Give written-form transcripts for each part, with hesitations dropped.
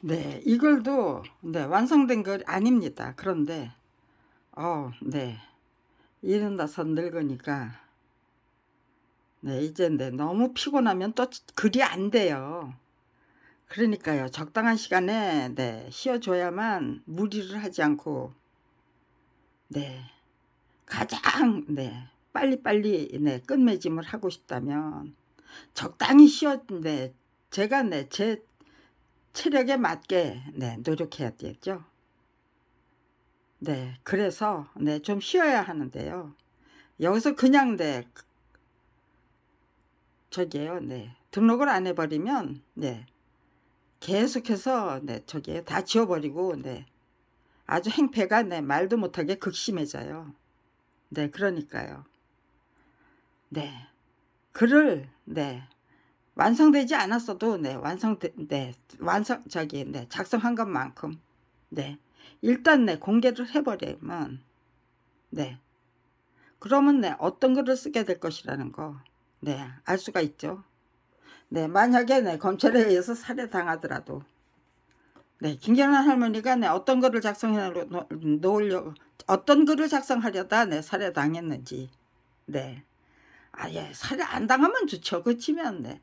네, 이 글도 네, 완성된 글 아닙니다. 그런데 네, 75 늙으니까 네, 이제 네, 너무 피곤하면 또 글이 안 돼요. 그러니까요, 적당한 시간에 네, 쉬어줘야만 무리를 하지 않고 네, 가장 네, 빨리빨리 네, 끝맺음을 하고 싶다면 적당히 네, 제가 네, 제 체력에 맞게 네, 노력해야 되죠. 네, 그래서 네, 좀 쉬어야 하는데요. 여기서 그냥 네, 저기에요. 네. 등록을 안 해버리면 네, 계속해서 네, 저기에 다 지워버리고 네, 아주 행패가 네, 말도 못하게 극심해져요. 네, 그러니까요. 네, 글을 네, 완성되지 않았어도 네, 작성한 것만큼 네, 일단 네, 공개를 해버리면 네, 그러면 네, 어떤 글을 쓰게 될 것이라는 거 네, 알 수가 있죠. 네, 만약에 네, 검찰에 의해서 살해당하더라도 네, 김경란 할머니가 네, 어떤 글을 작성해 놓으려고 어떤 글을 작성하려다 네, 살해당했는지 네, 아예 살해 안 당하면 좋죠. 그치면 네,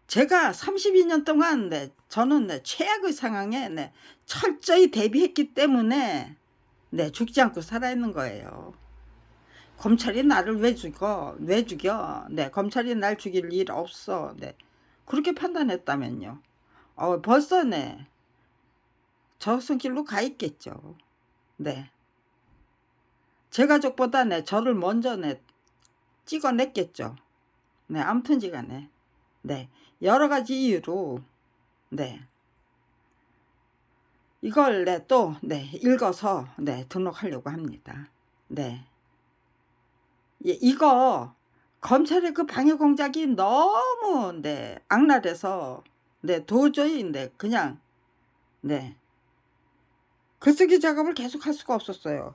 제가 32년 동안 네, 저는 네, 최악의 상황에 네, 철저히 대비했기 때문에 네, 죽지 않고 살아있는 거예요. 검찰이 나를 왜 죽여? 왜 죽여? 네, 검찰이 날 죽일 일 없어. 네, 그렇게 판단했다면요. 벌써 네, 저 손길로 가 있겠죠. 네, 제 가족보다 네, 저를 먼저 네, 찍어냈겠죠. 네, 아무튼지간에 네, 여러 가지 이유로 네, 이걸 네, 또 네, 읽어서 네, 등록하려고 합니다. 네, 이거 검찰의 그 방해 공작이 너무 네, 악랄해서 네, 도저히 네, 그냥 네, 글쓰기 작업을 계속 할 수가 없었어요.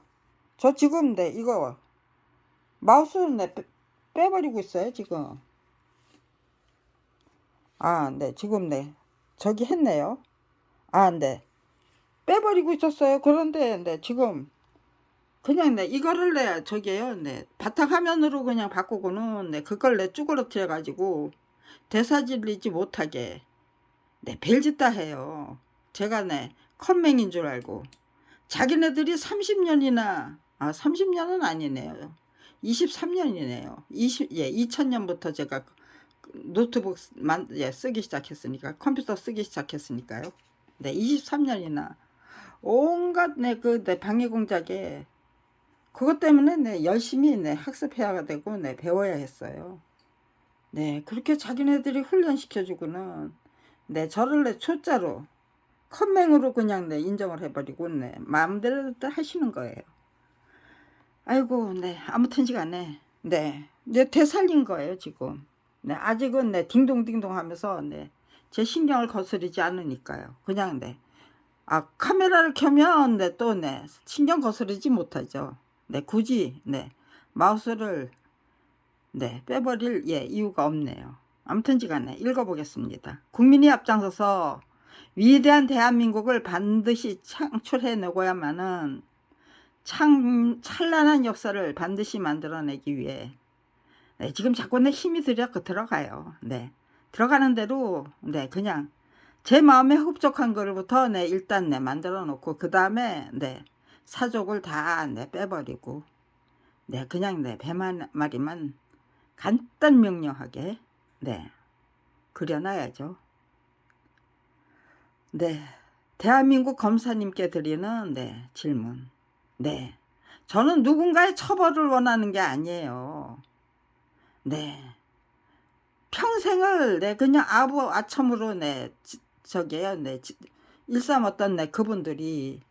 저 지금 네, 이거 마우스 네, 빼버리고 있어요 지금. 네, 지금 네, 저기 했네요. 네, 빼버리고 있었어요. 그런데 네, 지금 그냥 네, 이거를 네, 저기에요. 네, 바탕화면으로 그냥 바꾸고는 네, 그걸 네, 쭈그러뜨려 가지고 대사질리지 못하게 네, 벨짓다 해요. 제가 네, 컴맹인 줄 알고. 자기네들이 30년이나 30년은 아니네요. 23년이네요. 2000년부터 제가 노트북 쓰기 시작했으니까, 컴퓨터 쓰기 시작했으니까요. 네, 23년이나 온갖 내 방해 공작에 그것 때문에 네, 열심히 네, 학습해야 되고 네, 배워야 했어요. 네, 그렇게 자기네들이 훈련시켜주고는 네, 저를 네, 초짜로 컴맹으로 그냥 네, 인정을 해버리고 네, 마음대로 하시는 거예요. 아이고, 네, 아무튼지간에 네, 되살린 거예요 지금. 네, 아직은 네, 딩동딩동 하면서 네, 제 신경을 거스르지 않으니까요. 그냥 네, 카메라를 켜면 네, 또 네, 신경 거스르지 못하죠. 네, 굳이 네, 마우스를 네, 빼버릴 이유가 없네요. 아무튼지간에 읽어보겠습니다. 국민이 앞장서서 위대한 대한민국을 반드시 창출해내고야만은 찬란한 역사를 반드시 만들어내기 위해 네, 지금 자꾸 내 힘이 들어가요. 네, 들어가는 대로 네, 그냥 제 마음에 흡족한 거부터 네, 일단 네, 만들어 놓고 그 다음에 네, 사족을 다 네, 빼버리고 네, 그냥 네, 배마리만 간단 명료하게 네, 그려놔야죠. 네, 대한민국 검사님께 드리는 네, 질문. 네, 저는 누군가의 처벌을 원하는 게 아니에요. 네, 평생을 네, 그냥 아첨으로 네, 저게요, 네, 일삼았던 네, 그분들이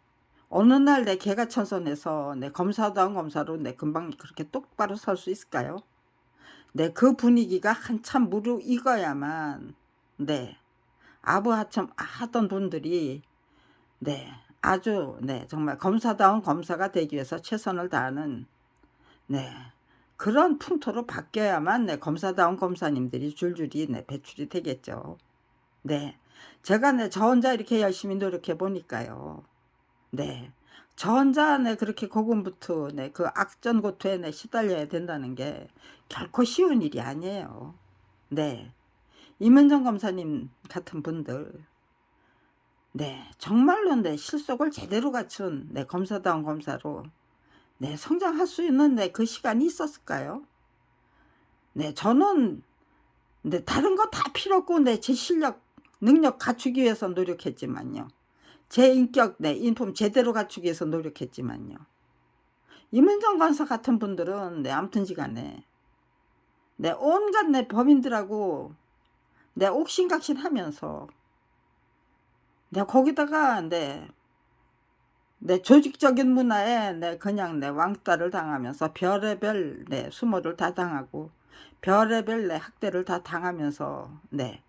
어느 날 내 개가천선해서 내 검사다운 검사로 내 금방 그렇게 똑바로 설 수 있을까요? 네, 그 분위기가 한참 무르익어야만 네, 아부하참 하던 분들이 네, 아주 네, 정말 검사다운 검사가 되기 위해서 최선을 다하는 네, 그런 풍토로 바뀌어야만 네, 검사다운 검사님들이 줄줄이 네, 배출이 되겠죠. 네, 제가 네, 저 혼자 이렇게 열심히 노력해 보니까요. 네. 저 혼자 네, 그렇게 고군분투 네, 그 악전고투에 네, 시달려야 된다는 게 결코 쉬운 일이 아니에요. 네. 임은정 검사님 같은 분들, 네, 정말로 네, 실속을 제대로 갖춘 네, 검사다운 검사로 네, 성장할 수 있는 네, 그 시간이 있었을까요? 네, 저는 네, 다른 거 다 필요 없고 네, 제 실력, 능력 갖추기 위해서 노력했지만요. 제 인격, 네, 인품 제대로 갖추기 위해서 노력했지만요. 임은정 검사 같은 분들은 네, 아무튼지간에 네, 온갖 내 법인들하고 내 옥신각신 하면서 내 거기다가 내 조직적인 문화에 내 그냥 내 왕따를 당하면서 별의별 내 수모를 다 당하고 별의별 내 학대를 다 당하면서 네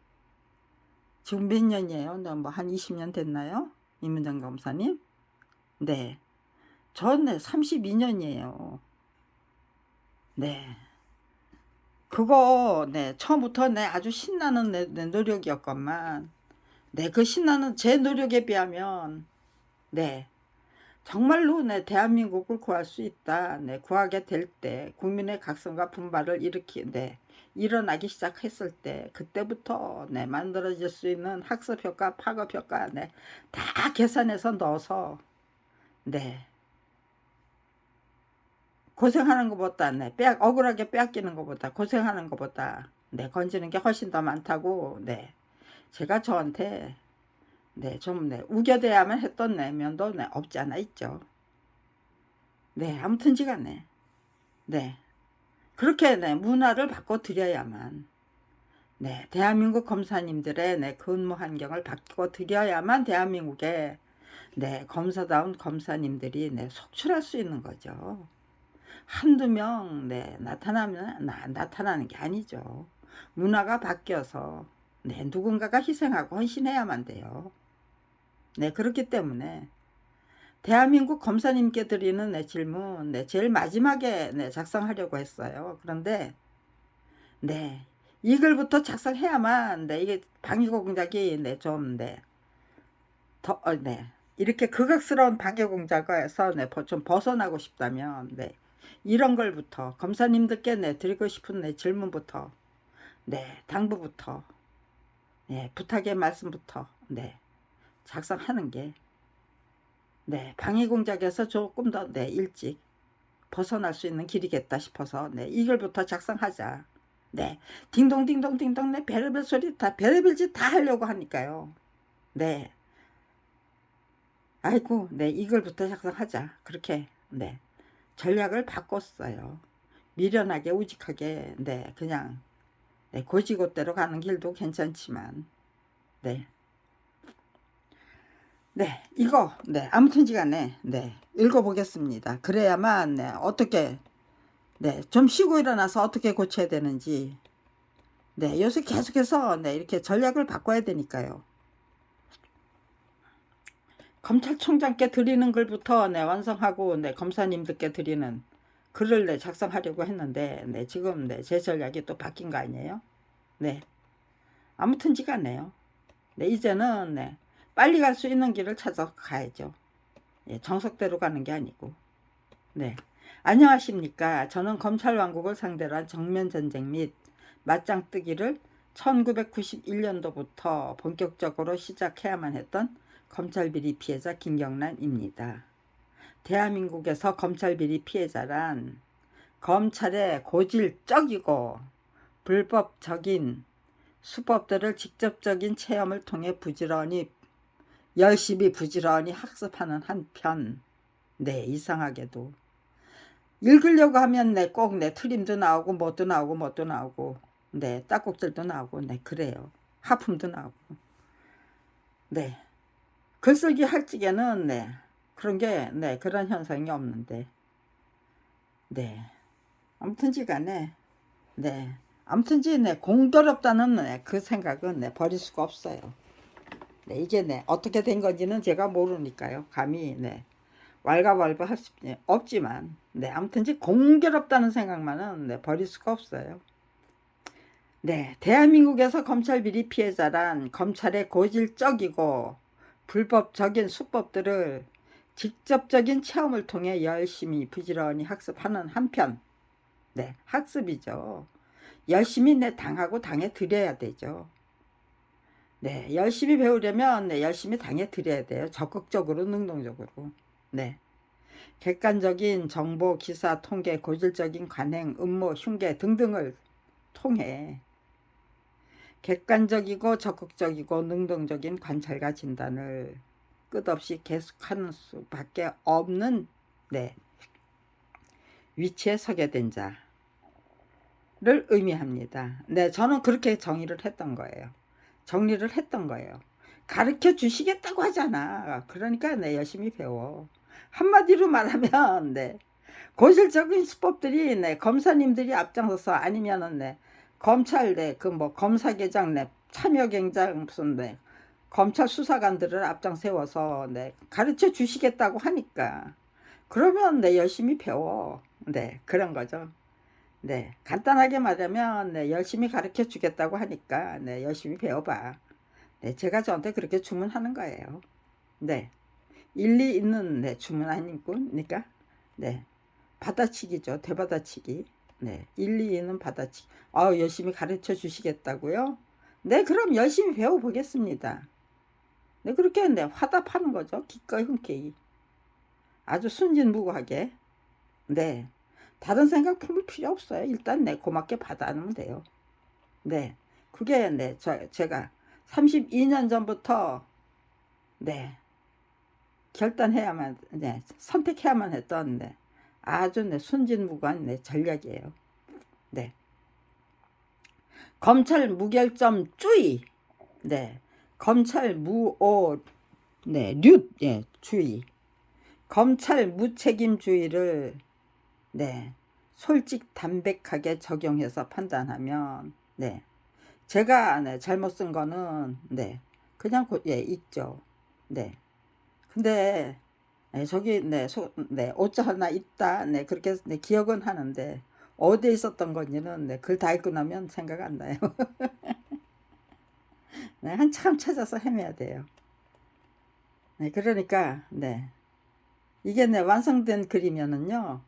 지금 몇 년이에요? 뭐 한 20년 됐나요? 임은정 검사님? 네. 전 네 32년이에요. 네. 그거 네 처음부터 네 아주 신나는 내 노력이었건만 네 그 신나는 제 노력에 비하면 네 정말로 네 대한민국을 구할 수 있다. 네 구하게 될 때 국민의 각성과 분발을 네 일어나기 시작했을 때 그때부터 네 만들어질 수 있는 학습 효과, 파급 효과 네 다 계산해서 넣어서 네 고생하는 것보다 네 억울하게 빼앗기는 것보다 고생하는 것보다 네 건지는 게 훨씬 더 많다고 네 제가 저한테 네 좀 네 우겨대야만 했던 내면도 네 없지 않아 있죠. 네 아무튼지간에 네 그렇게 네 문화를 바꿔 드려야만 네 대한민국 검사님들의 네 근무 환경을 바꿔 드려야만 대한민국에 네 검사다운 검사님들이 네 속출할 수 있는 거죠. 한두 명 네 나타나면 나타나는 게 아니죠. 문화가 바뀌어서 네 누군가가 희생하고 헌신해야만 돼요. 네 그렇기 때문에 대한민국 검사님께 드리는 네 질문 네 제일 마지막에 네 작성하려고 했어요. 그런데 네 이 글부터 작성해야만 네 이게 방위 공작이 네 좀 네 더 네 이렇게 극악스러운 방위 공작에서 네 좀 벗어나고 싶다면 네 이런 걸부터 검사님들께 네 드리고 싶은 네 질문부터 네 당부부터 네 부탁의 말씀부터 네 작성하는 게 네 방위 공작에서 조금 더 네 일찍 벗어날 수 있는 길이겠다 싶어서 네 이걸부터 작성하자. 네 딩동딩동 딩동 네 별의별 소리 다 별의별 짓 다 하려고 하니까요. 네 아이고 네 이걸부터 작성하자. 그렇게 네 전략을 바꿨어요. 미련하게 우직하게 네 그냥 네 고지고대로 가는 길도 괜찮지만 네 네, 이거, 네, 아무튼지간에, 네, 읽어보겠습니다. 그래야만, 네, 어떻게, 네, 좀 쉬고 일어나서 어떻게 고쳐야 되는지, 네, 요새 계속해서, 네, 이렇게 전략을 바꿔야 되니까요. 검찰총장께 드리는 글부터, 네, 완성하고, 네, 검사님들께 드리는 글을, 네, 작성하려고 했는데, 네, 지금, 네, 제 전략이 또 바뀐 거 아니에요? 네, 아무튼지간에요. 네, 이제는, 네, 빨리 갈 수 있는 길을 찾아 가야죠. 예, 정석대로 가는 게 아니고. 네. 안녕하십니까. 저는 검찰 왕국을 상대로 한 정면전쟁 및 맞짱뜨기를 1991년도부터 본격적으로 시작해야만 했던 검찰비리 피해자 김경란입니다. 대한민국에서 검찰비리 피해자란 검찰의 고질적이고 불법적인 수법들을 직접적인 체험을 통해 열심히 부지런히 학습하는 한편 네 이상하게도 읽으려고 하면 네 꼭 네 트림도 나오고 뭣도 나오고 네 딱꼭질도 나오고 네 그래요. 하품도 나오고 네 글쓰기 할 적에는 네 그런 게 네 그런 현상이 없는데 네 아무튼지간에 네 아무튼지 네 공교롭다는 네, 그 생각은 네 버릴 수가 없어요. 네 이게 네 어떻게 된 건지는 제가 모르니까요. 감히 네 왈가왈부 할 수 없지만 네 아무튼지 공교롭다는 생각만은 네 버릴 수가 없어요. 네, 대한민국에서 검찰 비리 피해자란 검찰의 고질적이고 불법적인 수법들을 직접적인 체험을 통해 열심히 부지런히 학습하는 한편, 네, 학습이죠. 열심히 당하고 당해 드려야 되죠. 네, 열심히 배우려면 열심히 당해 드려야 돼요. 적극적으로, 능동적으로. 네. 객관적인 정보, 기사, 통계, 고질적인 관행, 음모, 흉계 등등을 통해 객관적이고 적극적이고 능동적인 관찰과 진단을 끝없이 계속하는 수밖에 없는 네, 위치에 서게 된 자를 의미합니다. 네, 저는 그렇게 정의를 했던 거예요. 정리를 했던 거예요. 가르쳐 주시겠다고 하잖아. 그러니까 열심히 배워. 한마디로 말하면 고질적인 수법들이 검사님들이 앞장서서 아니면은 검찰 그 뭐 검사계장 참여경장 무슨 검찰 수사관들을 앞장 세워서 가르쳐 주시겠다고 하니까 그러면 열심히 배워. 그런 거죠. 간단하게 말하면 열심히 가르쳐 주겠다고 하니까 열심히 배워봐. 제가 저한테 그렇게 주문하는 거예요. 일리 있는 주문 아닙니까? 받아치기죠. 되받아치기. 일리 있는 받아치기. 열심히 가르쳐 주시겠다고요? 그럼 열심히 배워보겠습니다. 그렇게 화답하는 거죠. 기꺼이 흔쾌히. 아주 순진무구하게. 다른 생각 품을 필요 없어요. 일단 고맙게 받아놓으면 돼요. 그게 제가 32년 전부터 결단해야만 선택해야만 했던 아주 순진무구한 전략이에요. 검찰 무결점주의. 검찰 무오 주의. 검찰 무책임주의를 솔직 담백하게 적용해서 판단하면 제가 잘못 쓴 거는 그냥 있죠. 근데 저기 오자 하나 있다 그렇게 기억은 하는데 어디에 있었던 건지는 글 다 읽고 나면 생각 안 나요. 한참 찾아서 헤매야 돼요. 그러니까 이게 완성된 글이면은요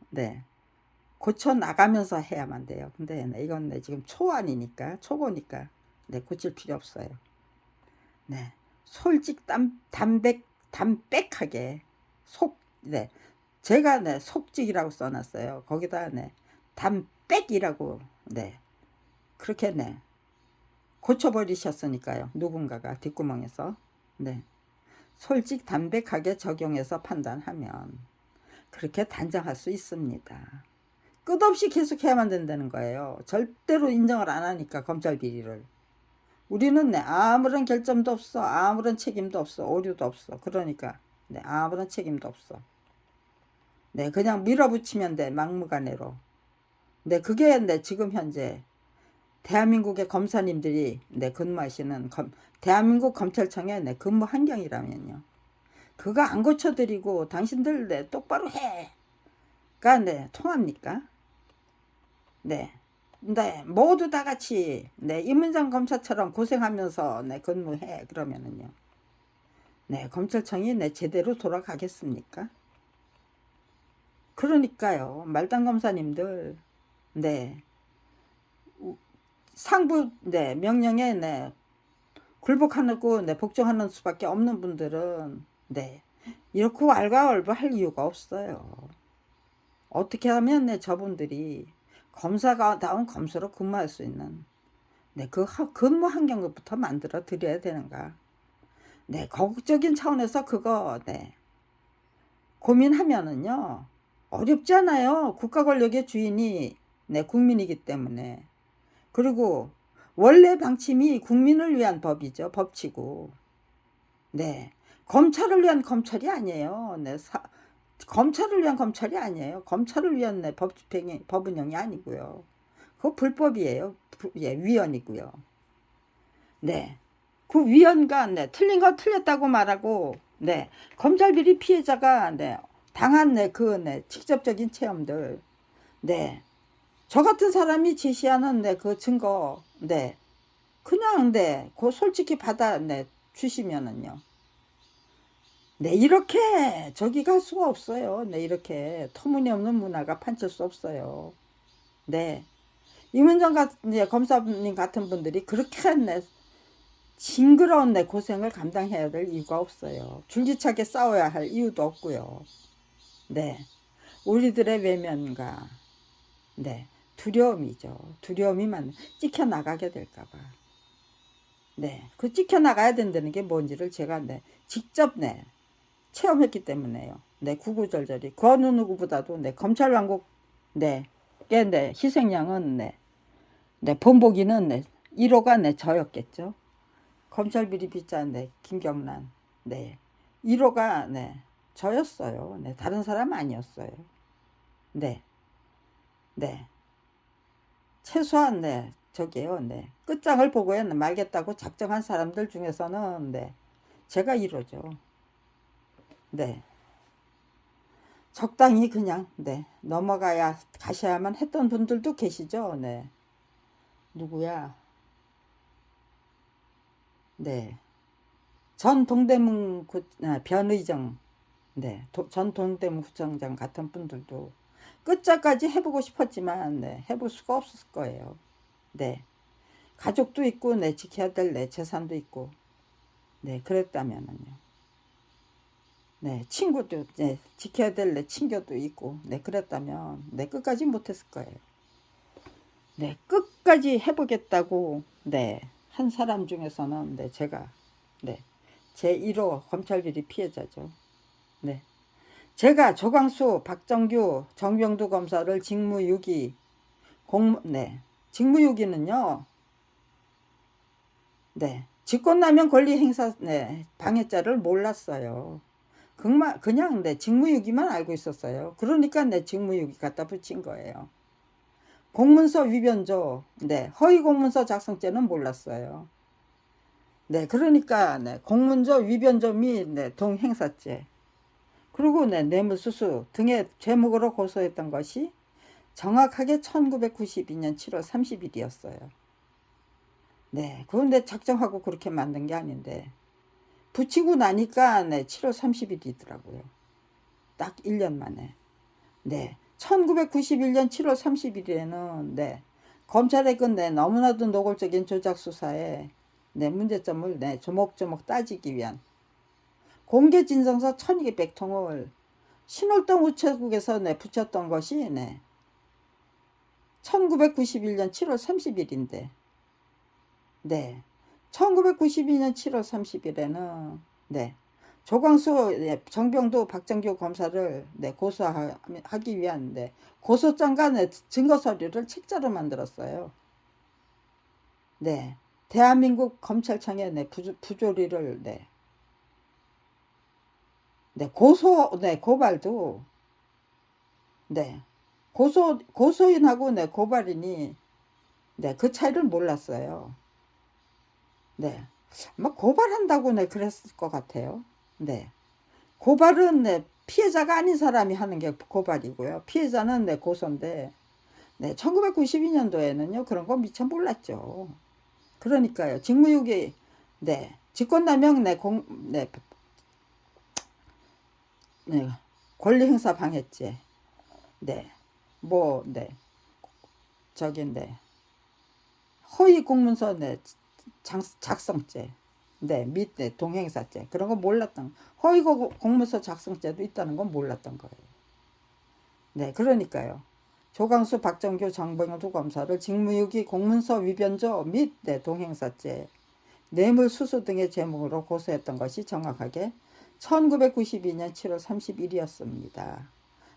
고쳐 나가면서 해야만 돼요. 근데 이건 지금 초안이니까 초보니까 고칠 필요 없어요. 솔직 담백하게 제가 속직이라고 써놨어요. 거기다 담백이라고 그렇게 고쳐버리셨으니까요. 누군가가 뒷구멍에서 솔직 담백하게 적용해서 판단하면 그렇게 단정할 수 있습니다. 끝없이 계속해야만 된다는 거예요. 절대로 인정을 안 하니까 검찰 비리를. 우리는 아무런 결점도 없어. 아무런 책임도 없어. 오류도 없어. 그러니까 아무런 책임도 없어. 그냥 밀어붙이면 돼. 막무가내로. 그게 지금 현재 대한민국의 검사님들이 근무하시는 대한민국 검찰청의 근무 환경이라면요. 그거 안 고쳐드리고 당신들 똑바로 해가 통합니까? 모두 다 같이 임은장 검사처럼 고생하면서 근무해 그러면은요. 검찰청이 제대로 돌아가겠습니까? 그러니까요. 말단 검사님들 상부 명령에 굴복하고 복종하는 수밖에 없는 분들은 이렇게 왈가왈부할 이유가 없어요. 어떻게 하면 저분들이 검사다운 검사로 근무할 수 있는 그 근무 환경부터 만들어 드려야 되는가. 거국적인 차원에서 그거 고민하면은요 어렵잖아요. 국가 권력의 주인이 국민이기 때문에. 그리고 원래 방침이 국민을 위한 법이죠. 법치고. 검찰을 위한 검찰이 아니에요. 검찰을 위한 검찰이 아니에요. 검찰을 위한 법 운영이 아니고요. 그거 불법이에요. 위헌이고요. 그 위헌과 틀린 거 틀렸다고 말하고 검찰 비리 피해자가 당한 직접적인 체험들 저 같은 사람이 제시하는 그 증거 네. 그냥 네. 솔직히 받아 네. 주시면은요. 네, 이렇게 저기 갈 수가 없어요. 네, 이렇게 터무니없는 문화가 판칠 수 없어요. 네. 임은정 같은 이제 검사님 같은 분들이 그렇게 네, 징그러운 내 고생을 감당해야 될 이유가 없어요. 줄기차게 싸워야 할 이유도 없고요. 네. 우리들의 외면과 네. 두려움이죠. 두려움이만 찍혀 나가게 될까봐. 네. 그 찍혀 나가야 된다는 게 뭔지를 제가 네. 직접 네. 체험했기 때문에요. 네. 구구절절히. 그 어느 누구보다도 네. 검찰 왕국 네. 네. 희생양은 네. 네. 본보기는 네. 1호가 네. 저였겠죠. 검찰 비리 빗잔 네. 김경란. 네. 1호가 네. 저였어요. 네. 다른 사람 아니었어요. 네. 네. 최소한 네. 저기요. 네. 끝장을 보고야 말겠다고 작정한 사람들 중에서는 네. 제가 1호죠. 네. 적당히 그냥 네. 넘어가야 가셔야만 했던 분들도 계시죠. 네. 누구야? 네. 전 동대문 변의정 네. 전 동대문 구청장 같은 분들도 끝자까지 해보고 싶었지만 네. 해볼 수가 없었을 거예요. 네. 가족도 있고 네. 지켜야 될 내 재산도 있고 네. 그랬다면은요. 네. 친구도 네. 지켜야 될 내 친교도 있고 네. 그랬다면 네. 끝까지 못했을 거예요. 네. 끝까지 해보겠다고 네. 한 사람 중에서는 네. 제가 네. 제1호 검찰비리 피해자죠. 네. 제가 조광수, 박정규, 정병두 검사를 직무유기 네. 직무유기는요. 네. 직권남용 권리행사 네. 방해죄를 몰랐어요. 그냥 네. 직무유기만 알고 있었어요. 그러니까 내 직무유기 갖다 붙인 거예요. 공문서 위변조, 네. 허위 공문서 작성죄는 몰랐어요. 네. 그러니까 네. 공문조 위변조 및 네. 동행사죄. 그리고 네. 뇌물수수 등의 죄목으로 고소했던 것이 정확하게 1992년 7월 30일이었어요. 네. 그런데 작정하고 그렇게 만든 게 아닌데 붙이고 나니까 네. 7월 30일이더라고요. 딱 1년 만에. 네. 1991년 7월 30일에는 네. 검찰의 근데 너무나도 노골적인 조작 수사에 네. 문제점을 네. 조목조목 따지기 위한 공개 진정서 1200통을 신월동 우체국에서 네. 붙였던 것이 네. 1991년 7월 30일인데 네. 1992년 7월 30일에는 네. 조광수 네. 정병도 박정규 검사를 네. 고소하기 위한 네. 고소장과 네. 증거 서류를 책자로 만들었어요. 네. 대한민국 검찰청의 네. 부조리를 네. 네. 네. 고발도 네. 고소인하고 네. 고발인이 네. 그 차이를 몰랐어요. 네. 아마 고발한다고 네. 그랬을 것 같아요. 네. 고발은 네. 피해자가 아닌 사람이 하는 게 고발이고요. 피해자는 네. 고소인데 네. 1992년도에는요. 그런 거 미처 몰랐죠. 그러니까요. 직무유기 네. 직권남용 네. 권리행사 방해죄 네. 네. 저기 네. 허위 공문서 네. 작성죄 네. 및 네. 동행사죄 그런 거 몰랐던 허위 공문서 작성죄도 있다는 건 몰랐던 거예요. 네. 그러니까요. 조광수, 박정규, 정병두 검사를 직무유기 공문서 위변조 및 네. 동행사죄 뇌물수수 등의 죄목으로 고소했던 것이 정확하게 1992년 7월 30일이었습니다.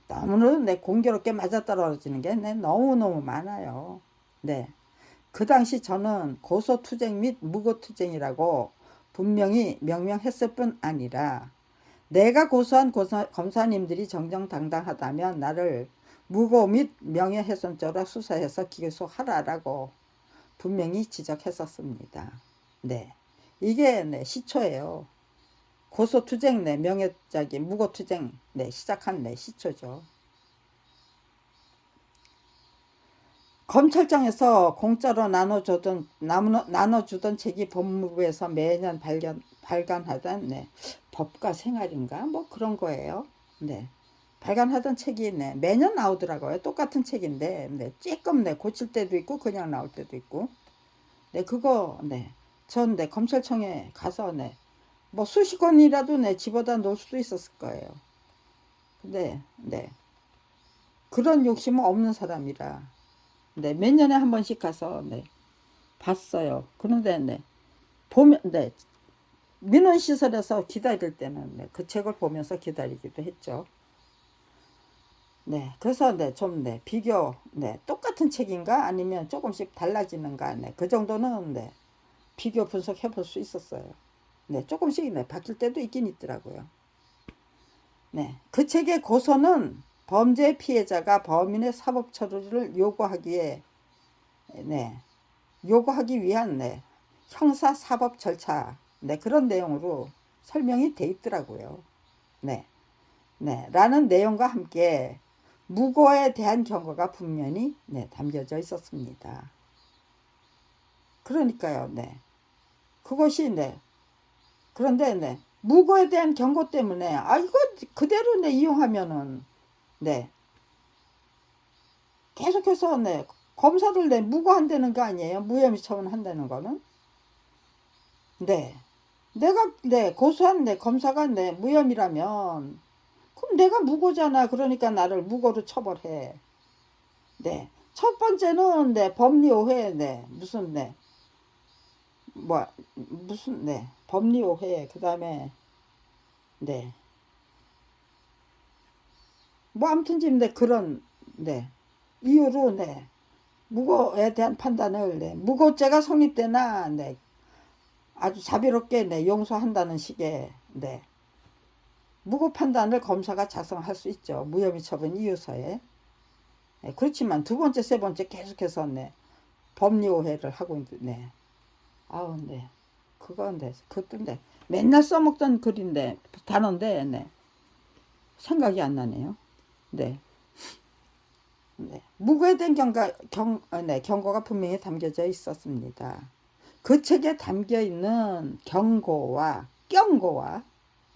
너무너무 네, 공교롭게 맞아떨어지는 게 네, 너무너무 많아요. 네. 그 당시 저는 고소투쟁 및 무고투쟁이라고 분명히 명명했을 뿐 아니라 내가 고소한 검사님들이 정정당당하다면 나를 무고 및 명예훼손죄로 수사해서 기소하라라고 분명히 지적했었습니다. 네. 이게 네, 시초예요. 고소투쟁 네, 무고투쟁 네, 시작한 네, 시초죠. 검찰청에서 공짜로 나눠주던 책이 법무부에서 매년 발간하던 네, 법과 생활인가 뭐 그런 거예요. 네. 발간하던 책이 네, 매년 나오더라고요. 똑같은 책인데 네, 조금 네, 고칠 때도 있고 그냥 나올 때도 있고. 네, 그거 네. 전 네, 검찰청에 가서 네, 뭐 수십 권이라도 네, 집어다 놓을 수도 있었을 거예요. 근데 네. 그런 욕심은 없는 사람이라 네, 몇 년에 한 번씩 가서 네, 봤어요. 그런데 네, 보면 네, 민원시설에서 기다릴 때는 네, 그 책을 보면서 기다리기도 했죠. 네, 그래서 네, 좀 네, 비교, 네, 똑같은 책인가 아니면 조금씩 달라지는가, 네, 그 정도는 네, 비교 분석해 볼 수 있었어요. 네, 조금씩 네, 바뀔 때도 있긴 있더라고요. 네, 그 책의 고서는 범죄 피해자가 범인의 사법 처리를 네, 요구하기 위한 네, 형사 사법 절차, 네, 그런 내용으로 설명이 돼 있더라고요. 네, 네, 라는 내용과 함께 무고에 대한 경고가 분명히 네, 담겨져 있었습니다. 그러니까요, 네, 그것이 네, 그런데 네, 무고에 대한 경고 때문에 아 이거 그대로 네 이용하면은 네, 계속해서 네, 검사들 네 무고한다는 거 아니에요? 무혐의 처분한다는 거는 네, 내가 네 고소한 네 검사가 네 무혐의라면 그럼 내가 무고잖아. 그러니까 나를 무고로 처벌해. 네. 첫 번째는 네 법리 오해 네 무슨 네 뭐 무슨 네 법리 오해 그다음에 네 뭐 아무튼 지금 네 그런 네 이유로 네 무고에 대한 판단을 네 무고죄가 성립되나 네 아주 자비롭게 네 용서한다는 식의 네 무고 판단을 검사가 작성할 수 있죠. 무혐의 처분 이유서에. 네, 그렇지만 두 번째, 세 번째 계속해서 네, 법리 오해를 하고 있네. 아우, 네. 그건 네. 그것도 네. 맨날 써먹던 글인데, 단어인데, 네. 생각이 안 나네요. 네. 네. 무고에 대한 네, 경고가 분명히 담겨져 있었습니다. 그 책에 담겨 있는 경고와 경고와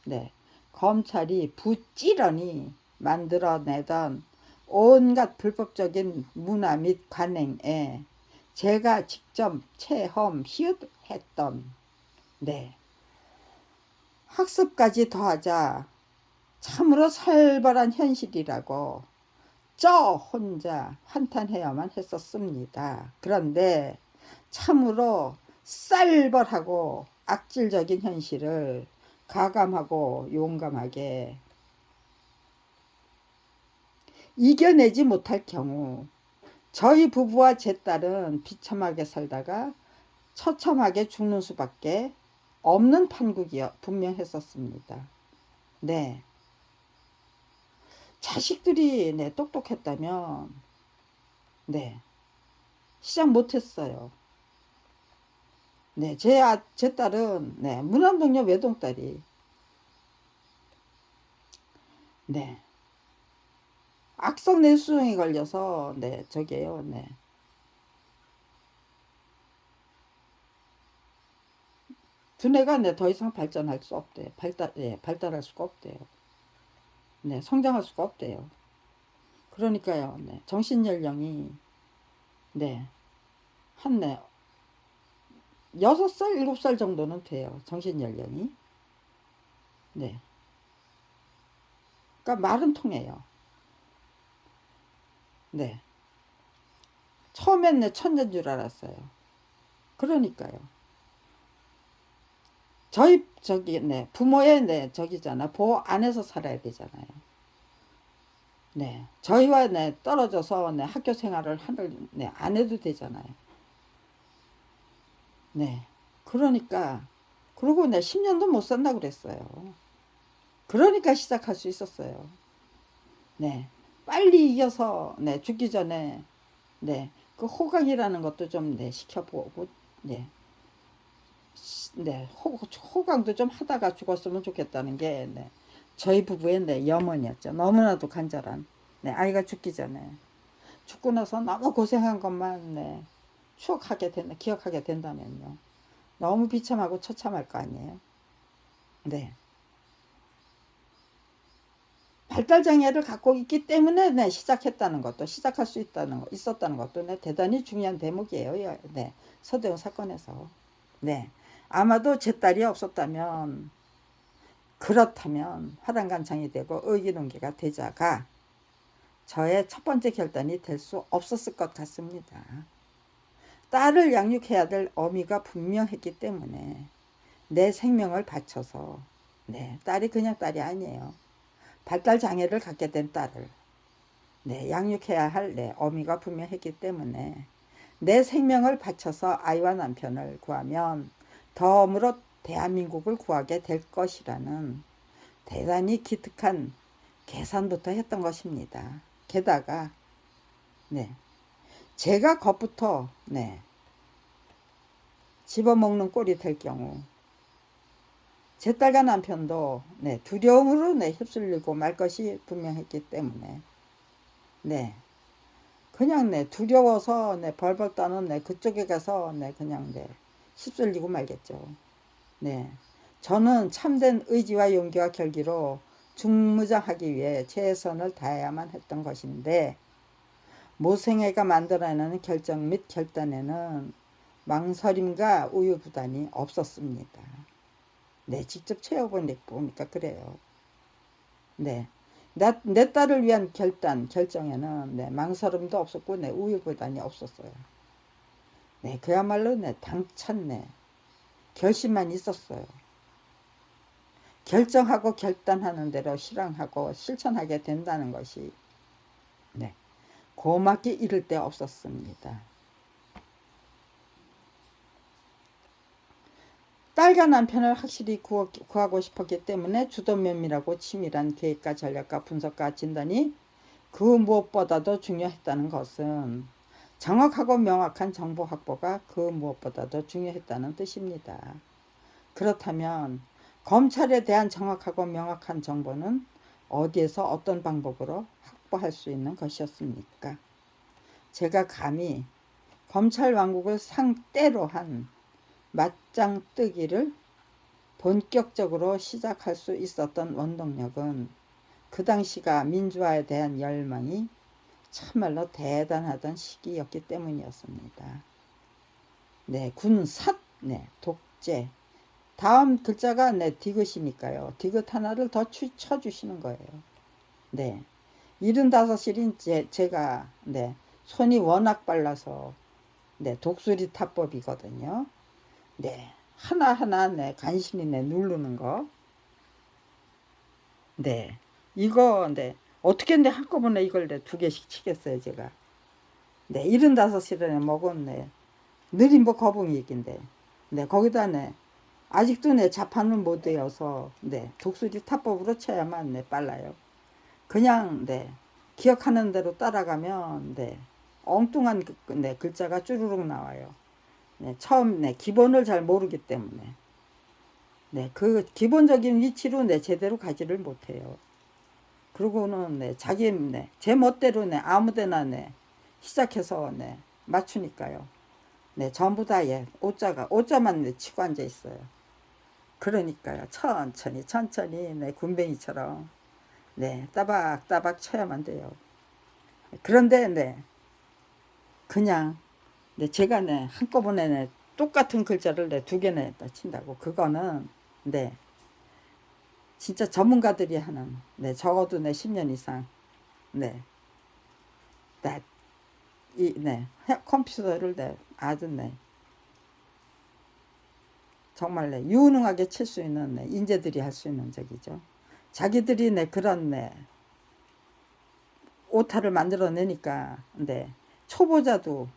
네. 검찰이 부지런히 만들어내던 온갖 불법적인 문화 및 관행에 제가 직접 체험 희흡했던 네 학습까지 더하자 참으로 살벌한 현실이라고 저 혼자 한탄해야만 했었습니다. 그런데 참으로 쌀벌하고 악질적인 현실을 가감하고 용감하게 이겨내지 못할 경우 저희 부부와 제 딸은 비참하게 살다가 처참하게 죽는 수밖에 없는 판국이여 분명했었습니다. 네. 자식들이 네, 똑똑했다면 네. 시작 못했어요. 네, 제 딸은 네, 문안동녀 외동딸이 네. 악성 뇌수종에 걸려서 네, 저게요. 네. 두뇌가 네, 더 이상 발전할 수 없대요. 발달할 수가 없대요. 네, 성장할 수가 없대요. 그러니까요. 네, 정신 연령이 네, 한 네, 6살, 7살 정도는 돼요. 정신 연령이. 네. 그러니까 말은 통해요. 네. 처음엔 내 천재인 줄 알았어요. 그러니까요. 저기 네 부모의 네 저기잖아 보호 안에서 살아야 되잖아요. 네 저희와 네 떨어져서 네 학교 생활을 하는 네안 해도 되잖아요. 네 그러니까 그리고 네 10년도 못 산다 그랬어요. 그러니까 시작할 수 있었어요. 네 빨리 이겨서 네 죽기 전에 네 그 호강이라는 것도 좀 네 시켜보고 네 네, 호강도 좀 하다가 죽었으면 좋겠다는 게 네, 저희 부부의 네, 염원이었죠. 너무나도 간절한 네, 아이가 죽기 전에. 죽고 나서 너무 고생한 것만 네, 기억하게 된다면요. 너무 비참하고 처참할 거 아니에요. 네. 발달장애를 갖고 있기 때문에 네, 시작할 수 있었다는 것도 네, 대단히 중요한 대목이에요. 네, 서대원 사건에서. 네. 아마도 제 딸이 없었다면, 그렇다면 화단간창이 되고 의기농기가 되자가 저의 첫 번째 결단이 될 수 없었을 것 같습니다. 딸을 양육해야 될 어미가 분명했기 때문에 내 생명을 바쳐서, 네, 딸이 그냥 딸이 아니에요. 발달 장애를 갖게 된 딸을 네, 양육해야 할 어미가 분명했기 때문에 내 생명을 바쳐서 아이와 남편을 구하면 덤으로 대한민국을 구하게 될 것이라는 대단히 기특한 계산부터 했던 것입니다. 게다가 네, 제가 겁부터 네, 집어먹는 꼴이 될 경우 제 딸과 남편도 네, 두려움으로 네, 휩쓸리고 말 것이 분명했기 때문에 네, 그냥 네, 두려워서 네, 벌벌 떠는 네, 그쪽에 가서 네, 그냥 네, 휩쓸리고 말겠죠. 네, 저는 참된 의지와 용기와 결기로 중무장하기 위해 최선을 다해야만 했던 것인데 모생애가 만들어내는 결정 및 결단에는 망설임과 우유부단이 없었습니다. 네, 직접 채워보니까 그래요. 네. 내 딸을 위한 결정에는 네, 망설임도 없었고, 네, 우유부단이 없었어요. 네, 그야말로 네, 당찬 네, 결심만 있었어요. 결정하고 결단하는 대로 실행하고 실천하게 된다는 것이 네, 고맙게 이를 데 없었습니다. 딸과 남편을 확실히 구하고 싶었기 때문에 주도면밀하고 치밀한 계획과 전략과 분석과 진단이 그 무엇보다도 중요했다는 것은 정확하고 명확한 정보 확보가 그 무엇보다도 중요했다는 뜻입니다. 그렇다면 검찰에 대한 정확하고 명확한 정보는 어디에서 어떤 방법으로 확보할 수 있는 것이었습니까? 제가 감히 검찰 왕국을 상대로 한 맞짱 뜨기를 본격적으로 시작할 수 있었던 원동력은 그 당시가 민주화에 대한 열망이 참말로 대단하던 시기였기 때문이었습니다. 네, 군사, 네, 독재. 다음 글자가 네, 디귿이니까요. 디귿 하나를 더 쳐주시는 거예요. 네, 75일인 제가 네, 손이 워낙 빨라서 네, 독수리 타법이거든요. 네, 하나하나 네, 간신히 네, 누르는 거. 네, 이거 네, 어떻게 네, 한꺼번에 이걸 네, 2개씩 치겠어요, 제가. 네, 75시간에 먹은 네, 느린 뭐 거북이 얘긴데. 네, 거기다 네, 아직도 네, 자판을 못 외워서 네, 독수리 타법으로 쳐야만 네, 빨라요. 그냥 네, 기억하는 대로 따라가면 네, 엉뚱한 네, 글자가 쭈루룩 나와요. 네, 처음 네, 기본을 잘 모르기 때문에. 네, 그 기본적인 위치로 네, 제대로 가지를 못해요. 그러고는 네, 제 멋대로 네, 아무데나 네, 시작해서 네, 맞추니까요. 네, 전부 다 예, 오자만 네, 치고 앉아 있어요. 그러니까요, 천천히 네, 군뱅이처럼 네, 따박따박 쳐야만 돼요. 그런데 네, 그냥 네, 제가 네, 한꺼번에 네, 똑같은 글자를 네, 2개나 친다고 그거는 네, 진짜 전문가들이 하는 네, 적어도 네, 10년 이상 네, 네, 네, 컴퓨터를 네, 아주 네, 정말 네, 유능하게 칠 수 있는 네, 인재들이 할 수 있는 적이죠. 자기들이 네, 그런 네, 오타를 만들어내니까 네, 초보자도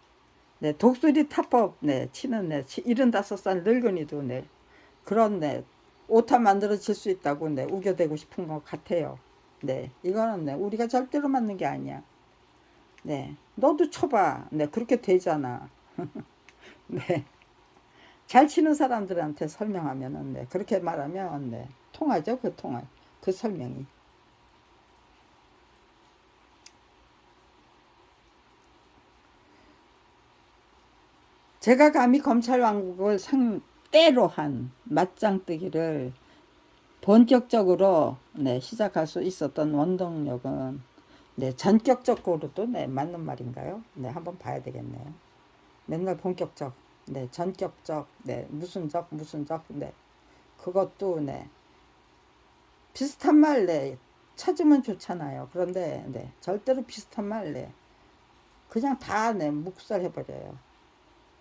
네, 독수리 타법 네, 치는 네, 75살 늙은이도 네, 그런 네, 오타 만들어질 수 있다고 네, 우겨대고 싶은 것 같아요. 네, 이거는 네, 우리가 절대로 맞는 게 아니야. 네, 너도 쳐봐. 네, 그렇게 되잖아. 네, 잘 치는 사람들한테 설명하면은 네, 그렇게 말하면 네, 통하죠. 그 설명이. 제가 감히 검찰 왕국을 상대로 한 맞짱뜨기를 본격적으로 네, 시작할 수 있었던 원동력은 네, 전격적으로도 네, 맞는 말인가요? 네, 한번 봐야 되겠네요. 맨날 본격적, 네, 전격적, 네, 무슨 적, 네, 그것도 네, 비슷한 말 네, 찾으면 좋잖아요. 그런데 네, 절대로 비슷한 말 네, 그냥 다 네, 묵살해버려요.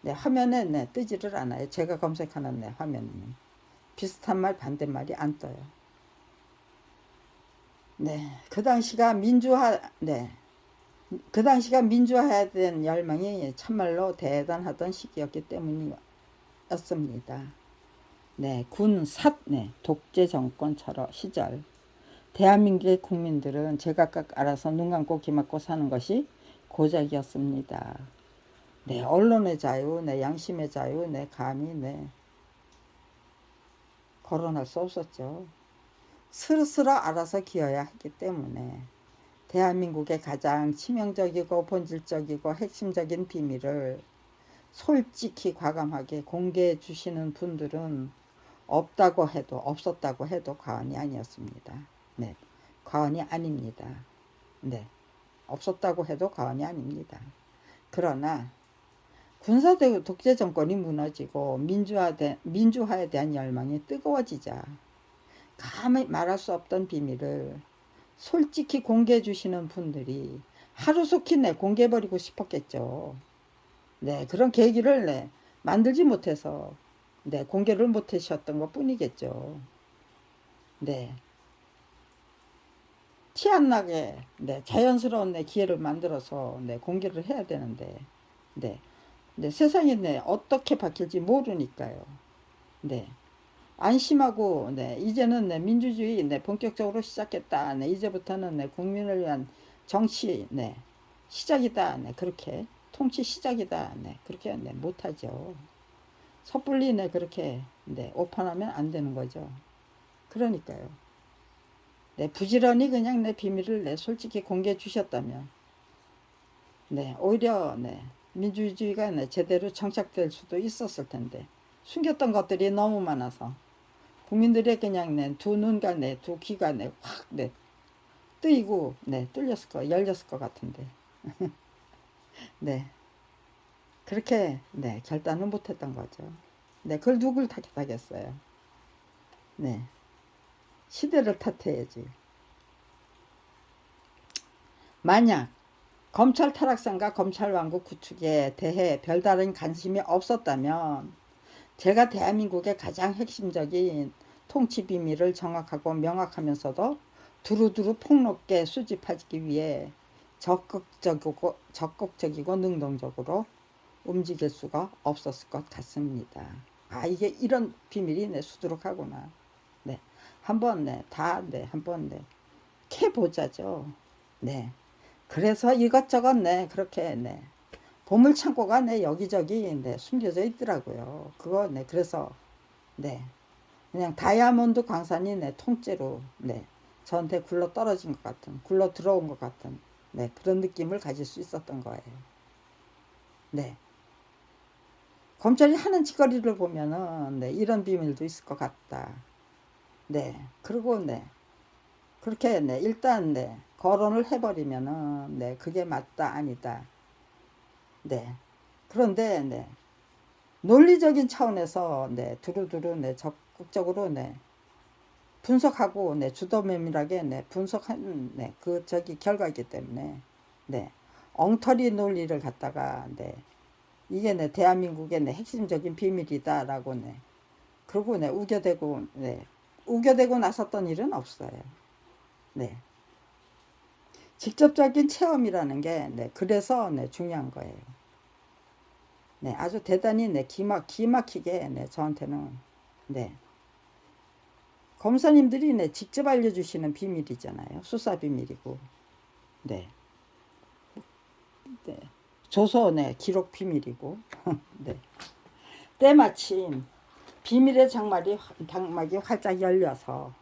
네, 화면에 네, 뜨지를 않아요. 제가 검색하는 네, 화면에는 비슷한 말 반대말이 안 떠요. 네, 그 당시가 민주화해야 된 열망이 참말로 대단하던 시기였기 때문이었습니다. 네, 네, 독재 정권 시절 대한민국의 국민들은 제각각 알아서 눈 감고 귀 막고 사는 것이 고작이었습니다. 네, 언론의 자유, 네, 양심의 자유, 네, 감히 네, 거론할 수 없었죠. 스스로 알아서 기어야 했기 때문에 대한민국의 가장 치명적이고 본질적이고 핵심적인 비밀을 솔직히 과감하게 공개해 주시는 분들은 없었다고 해도 과언이 아니었습니다. 네, 과언이 아닙니다. 네, 없었다고 해도 과언이 아닙니다. 그러나 군사 독재 정권이 무너지고 민주화에 대한 열망이 뜨거워지자 감히 말할 수 없던 비밀을 솔직히 공개해 주시는 분들이 하루속히 공개해버리고 싶었겠죠. 네, 그런 계기를 만들지 못해서 공개를 못하셨던 것 뿐이겠죠. 네, 티 안 나게 자연스러운 기회를 만들어서 공개를 해야 되는데 네, 세상이 어떻게 바뀔지 모르니까요. 네, 안심하고 이제는 민주주의 본격적으로 시작했다. 이제부터는 국민을 위한 정치 시작이다. 그렇게 통치 시작이다. 그렇게 못하죠. 섣불리 그렇게 오판하면 안 되는 거죠. 그러니까요. 부지런히 그냥 비밀을 솔직히 공개해 주셨다면 오히려 민주주의가 제대로 정착될 수도 있었을 텐데 숨겼던 것들이 너무 많아서 국민들의 그냥 두 눈과 두 귀가 확 뜨이고 열렸을 것 같은데 네, 그렇게 결단을 못했던 거죠. 그걸 누굴 탓하겠어요. 네, 시대를 탓해야지. 만약 검찰 타락상과 검찰 왕국 구축에 대해 별다른 관심이 없었다면 제가 대한민국의 가장 핵심적인 통치 비밀을 정확하고 명확하면서도 두루두루 폭넓게 수집하기 위해 적극적이고 능동적으로 움직일 수가 없었을 것 같습니다. 아, 이게 이런 비밀이 수두룩하구나. 네, 한번 한번 캐보자죠. 네, 그래서 이것저것 그렇게 보물 창고가 여기저기 숨겨져 있더라고요. 그거 그래서 그냥 다이아몬드 광산이 통째로 저한테 굴러 떨어진 것 같은, 굴러 들어온 것 같은 그런 느낌을 가질 수 있었던 거예요. 네, 검찰이 하는 짓거리를 보면은 이런 비밀도 있을 것 같다. 네, 그리고 그렇게 일단 거론을 해버리면은 그게 맞다 아니다. 네, 그런데 논리적인 차원에서 두루두루 적극적으로 분석하고 주도면밀하게 분석한 그 결과이기 때문에 엉터리 논리를 갖다가 이게 대한민국의 핵심적인 비밀이다라고 그러고 우겨대고 나섰던 일은 없어요. 네, 직접적인 체험이라는 게 그래서 중요한 거예요. 아주 대단히 기막히게 저한테는 검사님들이 직접 알려주시는 비밀이잖아요. 수사 비밀이고 네, 조서 기록 비밀이고 네, 때마침 비밀의 장막이 활짝 열려서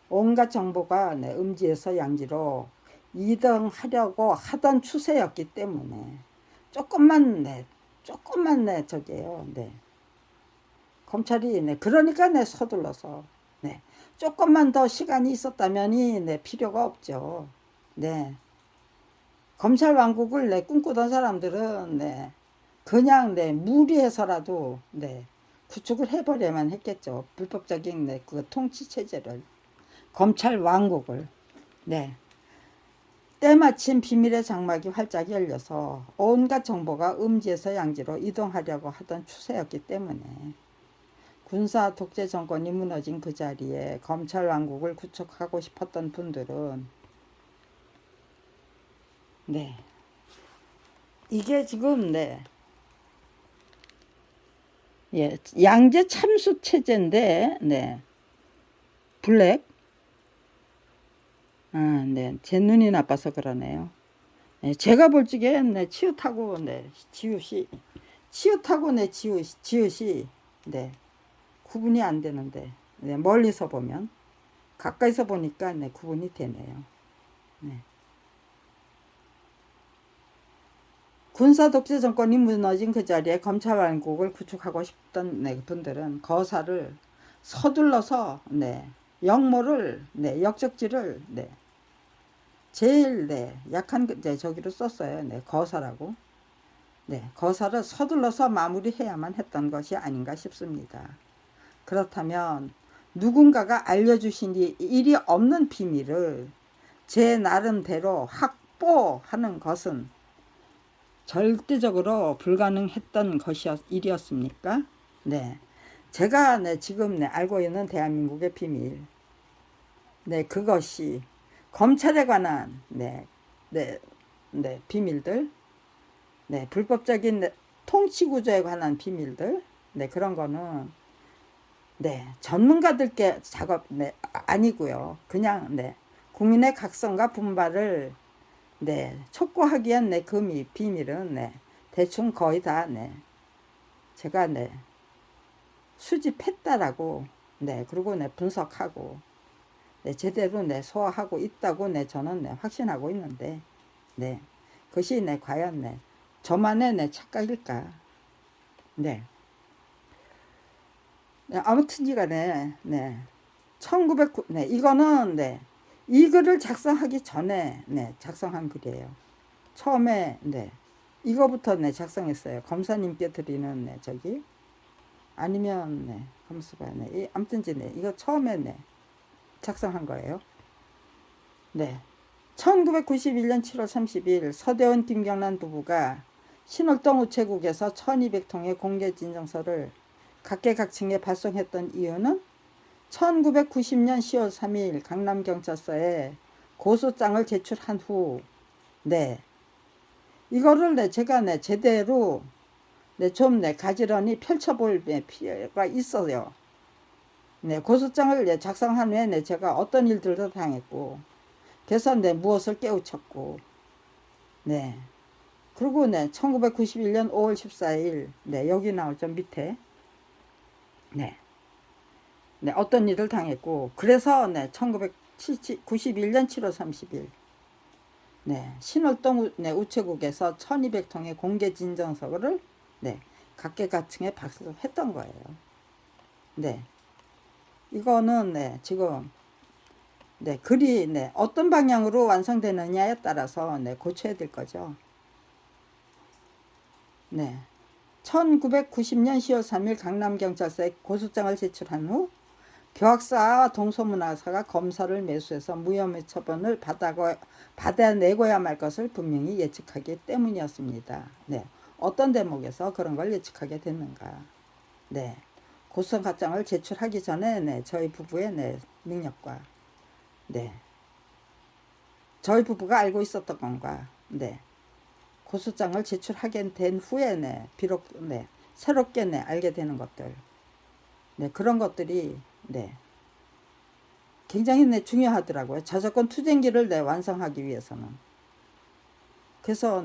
온갖 정보가 음지에서 양지로 이동하려고 하던 추세였기 때문에 조금만 조금만 저기요. 네. 검찰이 그러니까 서둘러서 조금만 더 시간이 있었다면이 필요가 없죠. 검찰 왕국을 꿈꾸던 사람들은 그냥 무리해서라도 구축을 해버려야만 했겠죠. 불법적인 그 통치 체제를, 검찰 왕국을. 때마침 비밀의 장막이 활짝 열려서 온갖 정보가 음지에서 양지로 이동하려고 하던 추세였기 때문에 군사 독재 정권이 무너진 그 자리에 검찰 왕국을 구축하고 싶었던 분들은 이게 지금 양제 참수 체제인데 블랙. 제 눈이 나빠서 그러네요. 제가 볼 적에 치읓하고 지읒이 지읒이 구분이 안 되는데 멀리서 보면, 가까이서 보니까 구분이 되네요. 군사 독재 정권이 무너진 그 자리에 검찰 왕국을 구축하고 싶던 분들은 거사를 서둘러서 역모를 역적지를 제일 약한 저기로 썼어요. 거사라고. 거사를 서둘러서 마무리해야만 했던 것이 아닌가 싶습니다. 그렇다면 누군가가 알려주신 일이 없는 비밀을 제 나름대로 확보하는 것은 절대적으로 불가능했던 일이었습니까? 제가 지금 알고 있는 대한민국의 비밀, 그것이 검찰에 관한 비밀들, 불법적인 통치 구조에 관한 비밀들, 그런 거는 전문가들께 작업 아니고요. 그냥 국민의 각성과 분발을 촉구하기엔 그 비밀은 대충 거의 다 제가 수집했다라고 그리고 분석하고 제대로 소화하고 있다고 저는 확신하고 있는데 그것이 과연 저만의 착각일까? 아무튼 간에 1909 이거는 이 글을 작성하기 전에 작성한 글이에요. 처음에 이거부터 작성했어요. 검사님께 드리는 저기, 아니면 검수가 아무튼 이거 처음에 작성한 거예요. 1991년 7월 30일 서대원 김경란 부부가 신월동 우체국에서 1200통의 공개 진정서를 각계각층에 발송했던 이유는 1990년 10월 3일 강남경찰서에 고소장을 제출한 후 이거를 제가 제대로 좀 가지런히 펼쳐볼 필요가 있어요. 고소장을 작성한 후에 제가 어떤 일들도 당했고, 그래서 무엇을 깨우쳤고, 그리고 1991년 5월 14일 여기 나오죠, 밑에. 어떤 일을 당했고, 그래서 1991년 7월 30일 신월동 우체국에서 1200통의 공개 진정서를 각계각층에 발송했던 거예요. 이거는 지금 글이 어떤 방향으로 완성되느냐에 따라서 고쳐야 될 거죠. 1990년 10월 3일 강남경찰서에 고소장을 제출한 후 교학사와 동서문화사가 검사를 매수해서 무혐의 처분을 받아내고야 말 것을 분명히 예측하기 때문이었습니다. 어떤 대목에서 그런 걸 예측하게 됐는가? 고소장을 제출하기 전에 저희 부부의 능력과 저희 부부가 알고 있었던 건가, 고소장을 제출하게 된 후에 비록 새롭게 알게 되는 것들, 그런 것들이 굉장히 중요하더라고요. 저작권 투쟁기를 완성하기 위해서는. 그래서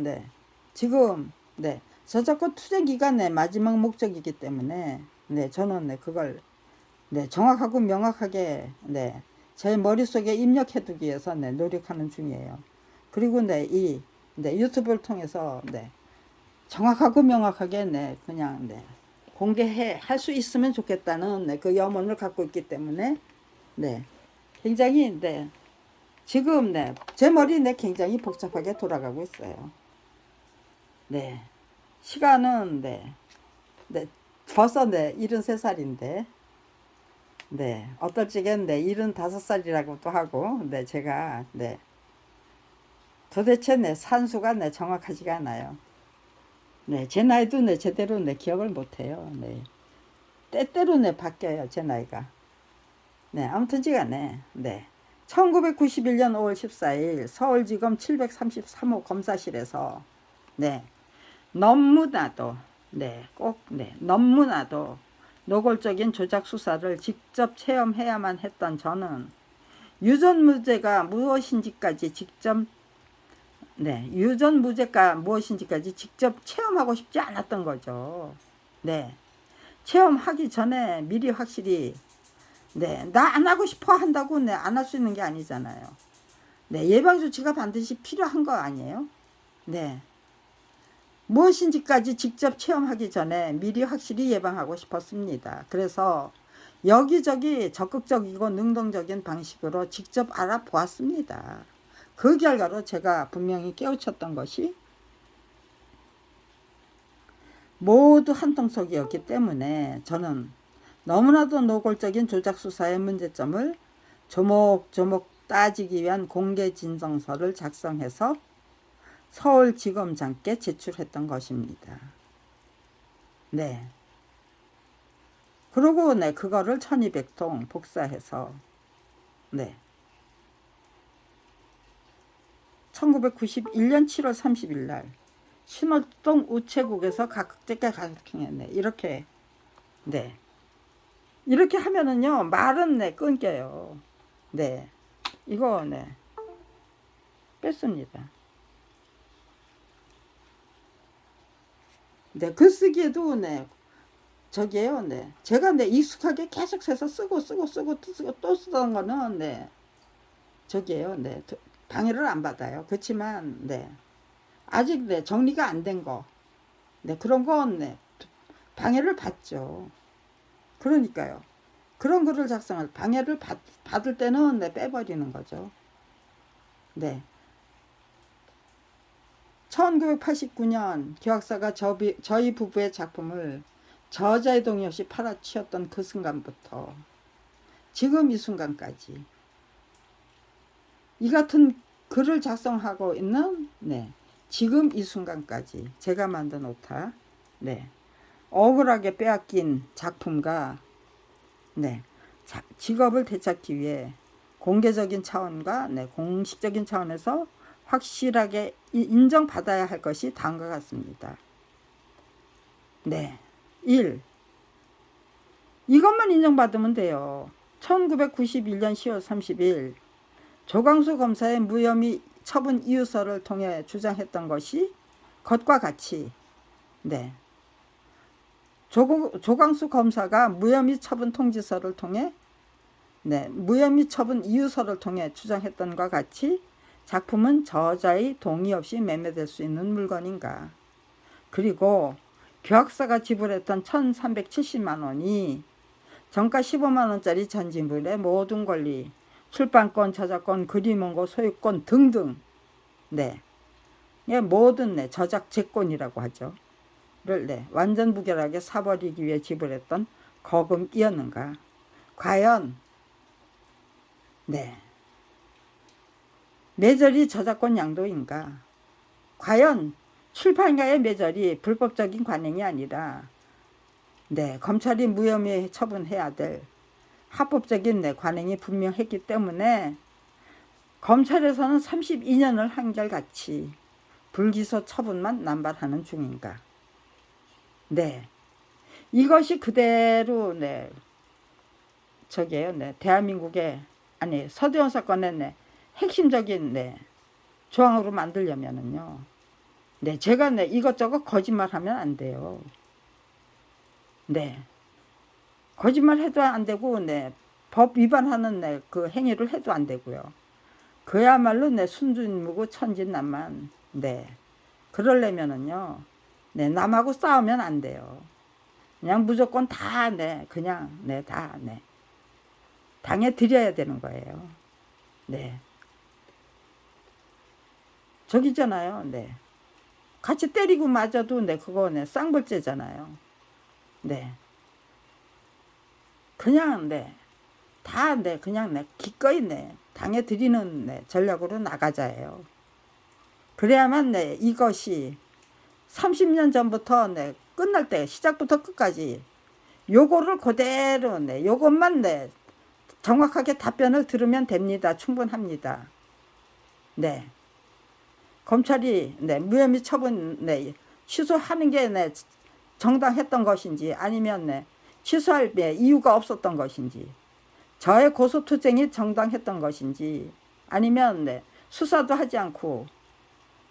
지금 저작권 투쟁기가 마지막 목적이기 때문에 저는 그걸 정확하고 명확하게 제 머릿속에 입력해두기 위해서 노력하는 중이에요. 그리고 이 유튜브를 통해서 정확하고 명확하게 네, 그냥 네, 공개해 할 수 있으면 좋겠다는 네, 그 염원을 갖고 있기 때문에 네, 굉장히 네, 지금 네, 제 머리 네, 굉장히 복잡하게 돌아가고 있어요. 네, 시간은 네, 네, 벌써 네, 73살인데 네, 어떨 적엔 네, 75살이라고도 하고 네, 제가 네, 도대체 네, 산수가 네, 정확하지가 않아요. 네, 제 나이도 네, 제대로 네, 기억을 못해요. 네, 때때로 네, 바뀌어요, 제 나이가. 네, 아무튼 지간에 네. 1991년 5월 14일 서울지검 733호 검사실에서 네, 너무나도 네, 꼭 네, 너무나도 노골적인 조작 수사를 직접 체험해야만 했던 저는 유전무죄가 무엇인지까지 직접 네, 유전무죄가 무엇인지까지 직접 체험하고 싶지 않았던 거죠. 네, 체험하기 전에 미리 확실히 네, 나 안 하고 싶어 한다고 네, 안 할 수 있는 게 아니잖아요. 네, 예방 조치가 반드시 필요한 거 아니에요? 네. 무엇인지까지 직접 체험하기 전에 미리 확실히 예방하고 싶었습니다. 그래서 여기저기 적극적이고 능동적인 방식으로 직접 알아보았습니다. 그 결과로 제가 분명히 깨우쳤던 것이 모두 한통속이었기 때문에 저는 너무나도 노골적인 조작 수사의 문제점을 조목조목 따지기 위한 공개 진정서를 작성해서 서울지검장께 제출했던 것입니다. 네. 그리고 네, 그거를 1200통 복사해서 네. 1991년 7월 30일 날 신월동 우체국에서 각각제게 가르치네. 이렇게 네. 이렇게 하면은요, 말은 네, 끊겨요. 네. 이거 네. 뺐습니다. 네, 글쓰기에도 네, 저기에요, 네. 제가 네, 익숙하게 계속 해서 쓰고 또 쓰던 거는 네, 저기에요, 네. 방해를 안 받아요. 그렇지만 네, 아직 네, 정리가 안 된 거, 네, 그런 건 네, 방해를 받죠. 그러니까요. 그런 글을 작성할 방해를 받을 때는 네, 빼버리는 거죠. 네. 1989년 기획사가 저희 부부의 작품을 저자의 동의 없이 팔아치웠던 그 순간부터 지금 이 순간까지 이 같은 글을 작성하고 있는 네, 지금 이 순간까지 제가 만든 오타 네, 억울하게 빼앗긴 작품과 네, 직업을 되찾기 위해 공개적인 차원과 네, 공식적인 차원에서 확실하게 인정받아야 할 것이 다음과 같습니다. 네. 1. 이것만 인정받으면 돼요. 1991년 10월 30일 조광수 검사의 무혐의 처분 이유서를 통해 주장했던 것이 것과 같이 네. 조광수 검사가 무혐의 처분 통지서를 통해 네, 무혐의 처분 이유서를 통해 주장했던 것과 같이 작품은 저자의 동의 없이 매매될 수 있는 물건인가. 그리고 교학사가 지불했던 1370만 원이 정가 15만 원짜리 전지물의 모든 권리, 출판권, 저작권, 그림 원고, 소유권 등등 네, 모든 네, 저작재권이라고 하죠. 를 네, 완전 무결하게 사버리기 위해 지불했던 거금이었는가. 과연 네, 매절이 저작권 양도인가? 과연 출판가의 매절이 불법적인 관행이 아니라 네, 검찰이 무혐의 처분해야 될 합법적인 네, 관행이 분명했기 때문에 검찰에서는 32년을 한결같이 불기소 처분만 남발하는 중인가? 네, 이것이 그대로 네, 저기에요, 네, 대한민국의 아니 서대원 사건의 네, 핵심적인 네, 조항으로 만들려면은요. 네, 제가 네, 이것저것 거짓말하면 안 돼요. 네, 거짓말 해도 안 되고 네, 법 위반하는 네, 그 행위를 해도 안 되고요. 그야말로 네, 순진무구 천진난만 네, 그러려면은요. 네, 남하고 싸우면 안 돼요. 그냥 무조건 다, 네, 그냥, 네, 다, 네. 당해 드려야 되는 거예요. 네. 저기잖아요. 네. 같이 때리고 맞아도, 네, 그거, 네, 쌍벌죄잖아요. 네. 그냥, 네. 다, 네, 그냥, 네, 기꺼이, 네, 당해 드리는, 네, 전략으로 나가자예요. 그래야만, 네, 이것이 30년 전부터, 네, 끝날 때, 시작부터 끝까지, 요거를 그대로, 네, 요것만, 네, 정확하게 답변을 들으면 됩니다. 충분합니다. 네. 검찰이, 네, 무혐의 처분, 네, 취소하는 게, 네, 정당했던 것인지, 아니면, 네, 취소할, 네, 이유가 없었던 것인지, 저의 고소투쟁이 정당했던 것인지, 아니면, 네, 수사도 하지 않고,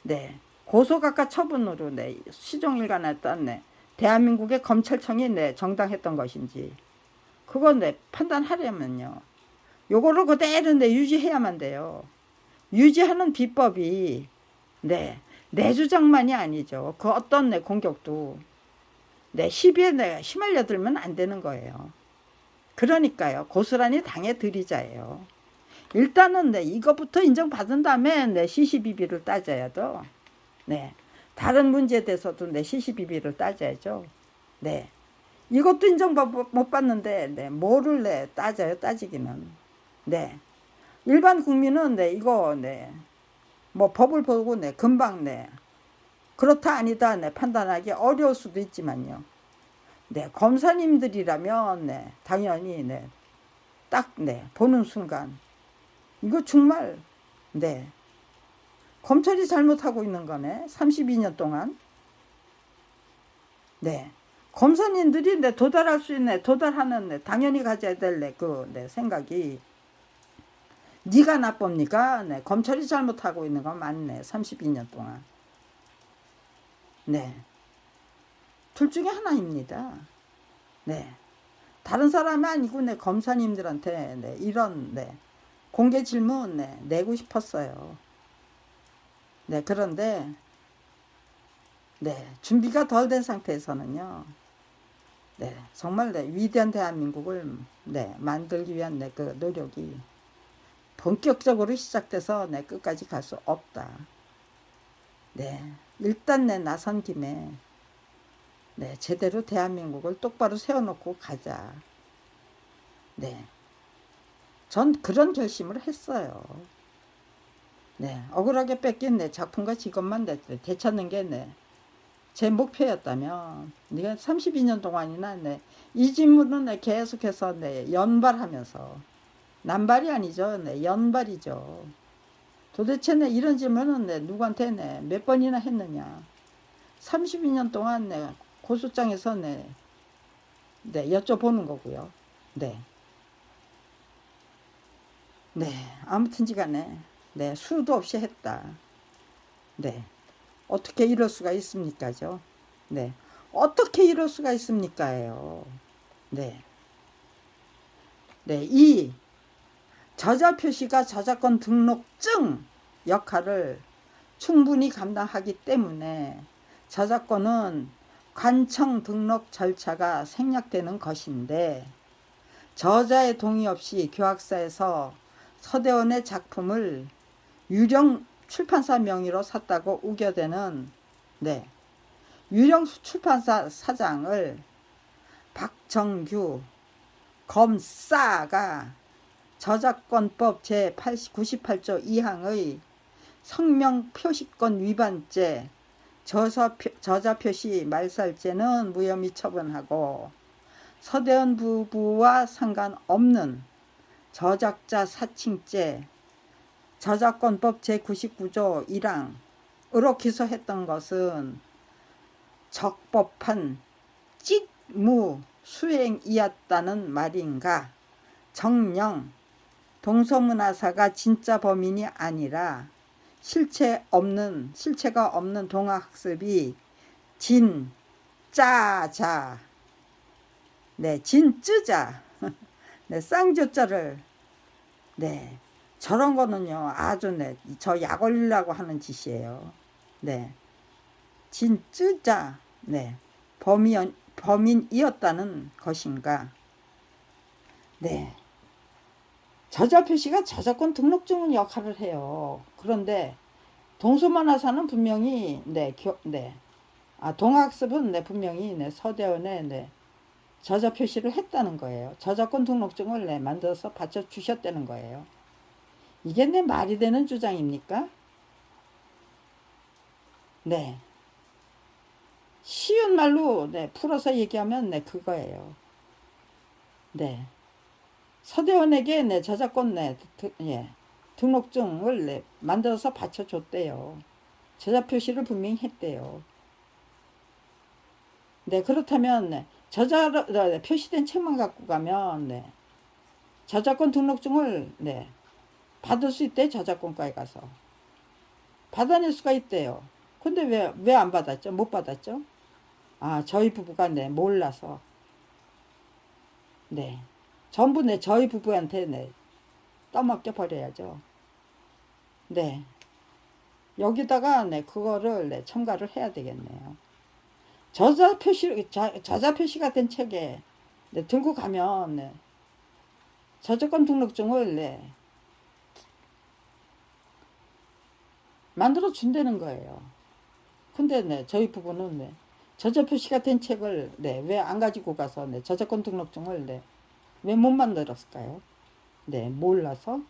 네, 고소각과 처분으로, 네, 시종일관했던, 네, 대한민국의 검찰청이, 네, 정당했던 것인지, 그건, 네, 판단하려면요, 요거를 그대로, 네, 유지해야만 돼요. 유지하는 비법이, 네, 내 주장만이 아니죠. 그 어떤 내 공격도 내 시비에 내가 휘말려 들면 안 되는 거예요. 그러니까요, 고스란히 당해 드리자예요. 일단은 네, 이것부터 인정받은 다음에 내 시시비비를 따져야 돼. 네, 다른 문제에 대해서도 내 시시비비를 따져야죠. 네, 이것도 인정 못 받는데, 네, 뭐를 내 따져요, 따지기는. 네, 일반 국민은 네, 이거, 네, 뭐 법을 보고, 네, 금방, 네, 그렇다 아니다, 네, 판단하기 어려울 수도 있지만요. 네, 검사님들이라면, 네, 당연히, 네, 딱, 네, 보는 순간, 이거 정말, 네, 검찰이 잘못하고 있는 거네. 32년 동안. 네, 검사님들이, 네, 도달할 수 있네, 도달하는, 네, 당연히 가져야 될, 네, 그, 네, 생각이, 네가 나쁩니까? 네, 검찰이 잘못하고 있는 건 맞네. 32년 동안. 네, 둘 중에 하나입니다. 네. 다른 사람이 아니고, 네, 검사님들한테, 네, 이런, 네, 공개 질문, 네, 내고 싶었어요. 네, 그런데, 네, 준비가 덜 된 상태에서는요, 네, 정말, 네, 위대한 대한민국을, 네, 만들기 위한, 네, 그 노력이 본격적으로 시작돼서, 네, 끝까지 갈 수 없다. 네, 일단, 네, 나선 김에, 네, 제대로 대한민국을 똑바로 세워놓고 가자. 네, 전 그런 결심을 했어요. 네, 억울하게 뺏긴 내 작품과 직업만 되찾는 게 제 목표였다면, 네가 32년 동안이나 이 질문은 계속해서 연발하면서, 남발이 아니죠. 연발이죠. 도대체 이런 질문은 누구한테 몇 번이나 했느냐. 32년 동안 고소장에서 여쭤보는 거고요. 네. 네. 아무튼지 간에 수도 없이 했다. 네. 어떻게 이럴 수가 있습니까죠? 네. 어떻게 이럴 수가 있습니까요? 네. 네. 이 저자 표시가 저작권 등록증 역할을 충분히 감당하기 때문에 저작권은 관청 등록 절차가 생략되는 것인데, 저자의 동의 없이 교학사에서 서대원의 작품을 유령 출판사 명의로 샀다고 우겨대는, 네, 유령 출판사 사장을 박정규 검사가 저작권법 제98조 2항의 성명 표시권 위반죄, 저자 표시 말살죄는 무혐의 처분하고, 서대원 부부와 상관없는 저작자 사칭죄, 저작권법 제99조 1항으로 기소했던 것은 적법한 직무 수행이었다는 말인가. 정녕 동서문화사가 진짜 범인이 아니라 실체가 없는 동아학습이 진짜자, 네, 진쯔자, 네, 쌍조자를, 네, 저런 거는요, 아주, 저 약 올리려고 하는 짓이에요. 네, 진쯔자, 네, 범인이었다는 것인가? 네, 저자 표시가 저작권 등록증 역할을 해요. 그런데 동서만화사는 분명히 동학습은 분명히 서대원에 저자 표시를 했다는 거예요. 저작권 등록증을 만들어서 받쳐 주셨다는 거예요. 이게 말이 되는 주장입니까? 네. 쉬운 말로 풀어서 얘기하면 그거예요. 네. 서대원에게 저작권 등록증을 만들어서 받쳐줬대요. 저자 표시를 분명히 했대요. 네, 그렇다면 저자 표시된 책만 갖고 가면 저작권 등록증을 받을 수 있대. 저작권과에 가서 받아낼 수가 있대요. 근데 왜 안 받았죠? 못 받았죠? 아, 저희 부부가 몰라서 전부 저희 부부한테 떠맡겨 버려야죠. 네, 여기다가 그거를 첨가를 해야 되겠네요. 저자 표시가 된 책에 들고 가면 저작권 등록증을 만들어 준다는 거예요. 근데 저희 부부는 저자 표시가 된 책을 왜 안 가지고 가서 저작권 등록증을 왜 못 만들었을까요? 몰라서.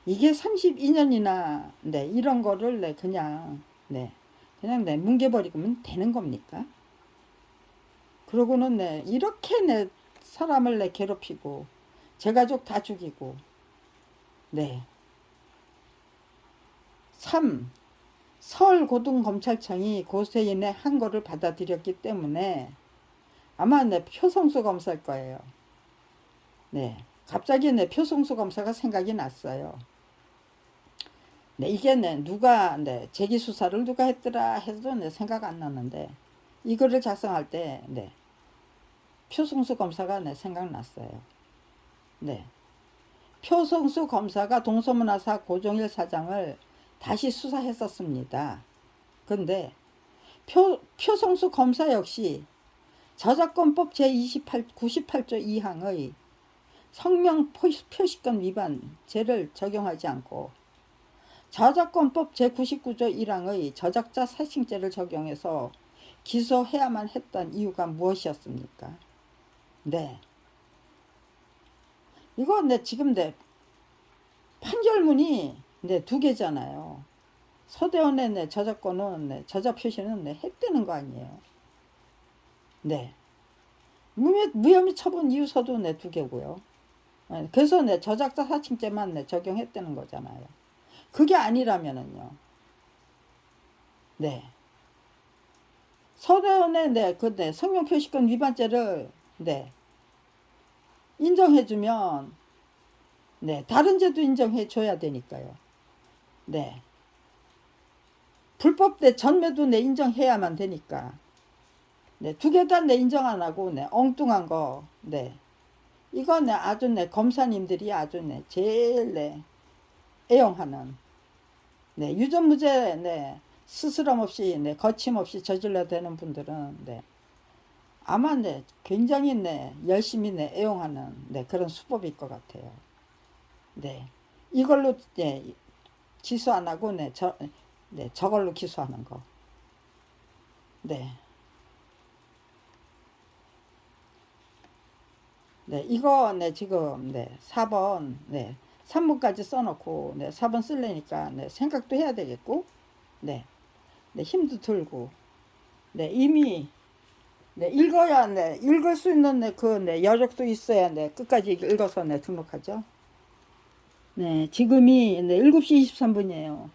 이게 32년이나 이런 거를 그냥 뭉개버리면 되는 겁니까? 그러고는 이렇게 사람을 괴롭히고 제 가족 다 죽이고 3. 서울고등검찰청이 고세인의 항고를 받아들였기 때문에 아마 표성수 검사일 거예요. 갑자기 표성수 검사가 생각이 났어요. 이게 누가 재기 수사를 누가 했더라 해도 생각 안 나는데 이거를 작성할 때 표성수 검사가 생각났어요. 표성수 검사가 동서문화사 고종일 사장을 다시 수사했었습니다. 근데 표성수 검사 역시 저작권법 제98조 2항의 성명 표시권 위반 죄를 적용하지 않고 저작권법 제99조 1항의 저작자 사칭죄를 적용해서 기소해야만 했던 이유가 무엇이었습니까? 이거 지금 판결문이 두 개잖아요. 서대원의 저작권은 저자 표시는 했다는 거 아니에요. 무혐의 처분 이유서도 두 개고요. 그래서 저작자 사칭죄만 적용했다는 거잖아요. 그게 아니라면은요. 서대원의 성명 표시권 위반죄를 인정해주면 다른 죄도 인정해줘야 되니까요. 불법 전매도 인정해야만 되니까 두 개 다 인정 안 하고 엉뚱한 거 이거 아주 검사님들이 아주 제일 애용하는 유전무죄 스스럼 없이 거침없이 저질러 되는 분들은 아마 굉장히 열심히 애용하는 그런 수법일 것 같아요. 이걸로 기소 안 하고 저걸로 기소하는 거. 이거 지금 4번 3번까지 써놓고 4번 쓸래니까 생각도 해야 되겠고 힘도 들고 이미 읽어야 읽을 수 있는 그 여력도 있어야 끝까지 읽어서 등록하죠. 지금이 7시 23분이에요.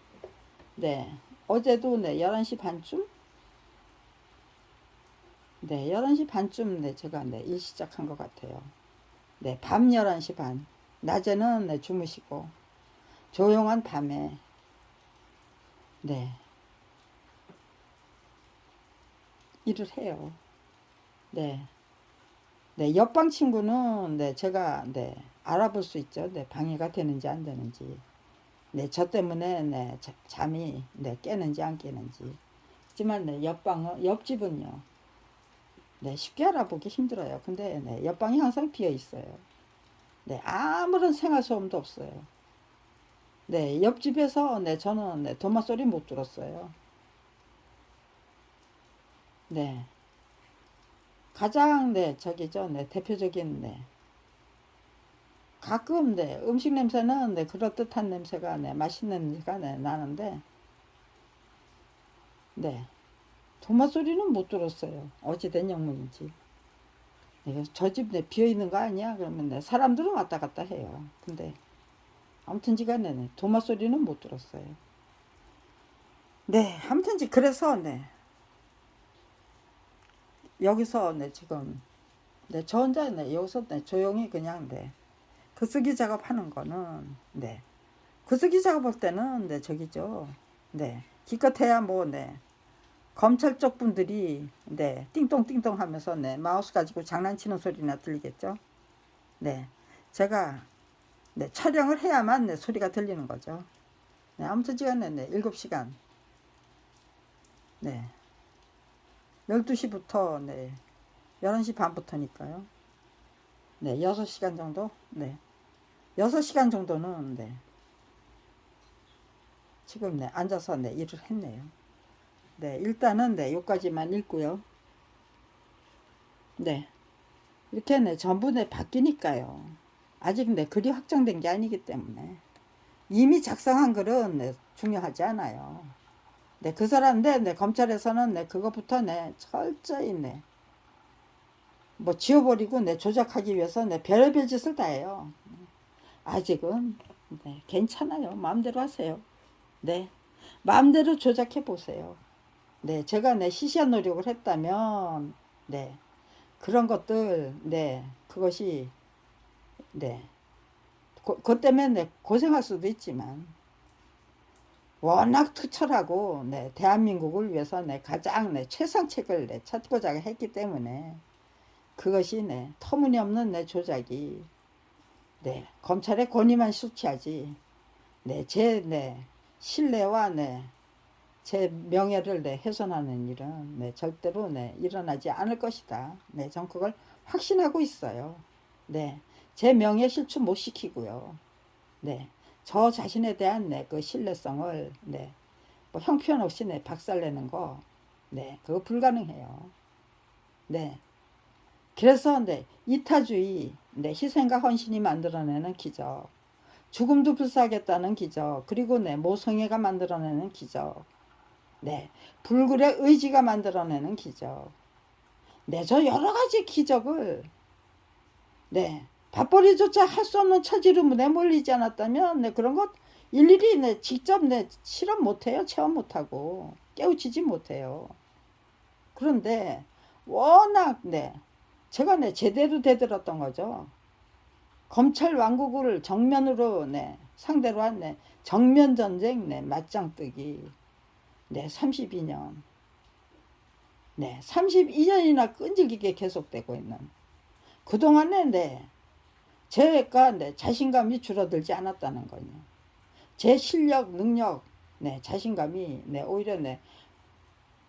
어제도 11시 반쯤 11시 반쯤 제가 일 시작한 것 같아요. 밤 11시 반. 낮에는 주무시고 조용한 밤에 일을 해요. 옆방 친구는 제가 알아볼 수 있죠. 방해가 되는지 안 되는지. 저 때문에 잠이 깨는지 안 깨는지. 하지만 네, 옆집은요. 네, 쉽게 알아보기 힘들어요. 근데 네, 옆방이 항상 비어 있어요. 네, 아무런 생활 소음도 없어요. 네, 옆집에서 네, 저는 네, 도마 소리 못 들었어요. 네, 가장 네, 저기죠. 네, 대표적인 네. 가끔 네, 음식 냄새는 네, 그럴듯한 냄새가 네, 맛있는 냄새가 네, 나는데 네, 도마 소리는 못 들었어요. 어찌된 영문인지. 네, 저 집 네, 비어 있는 거 아니야? 그러면 네, 사람들은 왔다 갔다 해요. 근데 아무튼지간에 네, 도마 소리는 못 들었어요. 네, 아무튼지 그래서 네, 여기서 네, 지금 네, 저 혼자 네, 여기서 네, 조용히 그냥 네, 글쓰기 작업하는 거는 네, 글쓰기 작업할 때는 네, 저기죠. 네, 기껏해야 뭐 네, 검찰 쪽 분들이 네, 띵동띵동 하면서 네, 마우스 가지고 장난치는 소리나 들리겠죠. 네, 제가 네, 촬영을 해야만 네, 소리가 들리는 거죠. 네, 아무튼 시간에 네, 7시간 네, 12시부터 네, 11시 반부터니까요. 네, 6시간 정도? 네, 6시간 정도는 네, 지금 네, 앉아서 네, 일을 했네요. 네, 일단은 네, 여기까지만 읽고요. 네, 이렇게 네, 전부 네, 바뀌니까요. 아직 네, 글이 확정된 게 아니기 때문에 이미 작성한 글은 네, 중요하지 않아요. 네, 그 사람인데 네, 검찰에서는 네, 그것부터 네, 철저히 네, 뭐 지워버리고 네, 조작하기 위해서 네, 별의별 짓을 다 해요. 아직은 네, 괜찮아요. 마음대로 하세요. 네, 마음대로 조작해 보세요. 네, 제가 네, 시시한 노력을 했다면 네, 그런 것들 네, 그것이 네, 그것 때문에 네, 고생할 수도 있지만 워낙 투철하고 네, 대한민국을 위해서 네, 가장 네, 최상책을 네, 찾고자 했기 때문에 그것이 네, 터무니없는 네, 조작이 네, 검찰의 권위만 수치하지 네, 제 네, 신뢰와 네, 제 명예를 네, 훼손하는 일은 네, 절대로 네, 일어나지 않을 것이다. 네, 전 그걸 확신하고 있어요. 네, 제 명예 실추 못 시키고요. 네, 저 자신에 대한 네, 그 신뢰성을 네, 뭐 형편없이 네, 박살내는 거, 네, 그거 불가능해요. 네, 그래서 네, 이타주의, 네, 희생과 헌신이 만들어내는 기적, 죽음도 불사하겠다는 기적, 그리고 네, 모성애가 만들어내는 기적, 네, 불굴의 의지가 만들어내는 기적, 네, 저 여러 가지 기적을 네, 밥벌이조차 할 수 없는 처지로 내몰리지 않았다면 네, 그런 것 일일이 네, 직접 네, 실험 못해요. 체험 못하고 깨우치지 못해요. 그런데 워낙 네, 제가 네, 제대로 대들었던 거죠. 검찰 왕국을 정면으로 네, 상대로 한 네, 정면 전쟁 네, 맞짱뜨기 네, 32년 네, 32년이나 끈질기게 계속되고 있는 그동안에 네, 제가 네, 자신감이 줄어들지 않았다는 거요. 제 실력, 능력, 네, 자신감이 네, 오히려 네,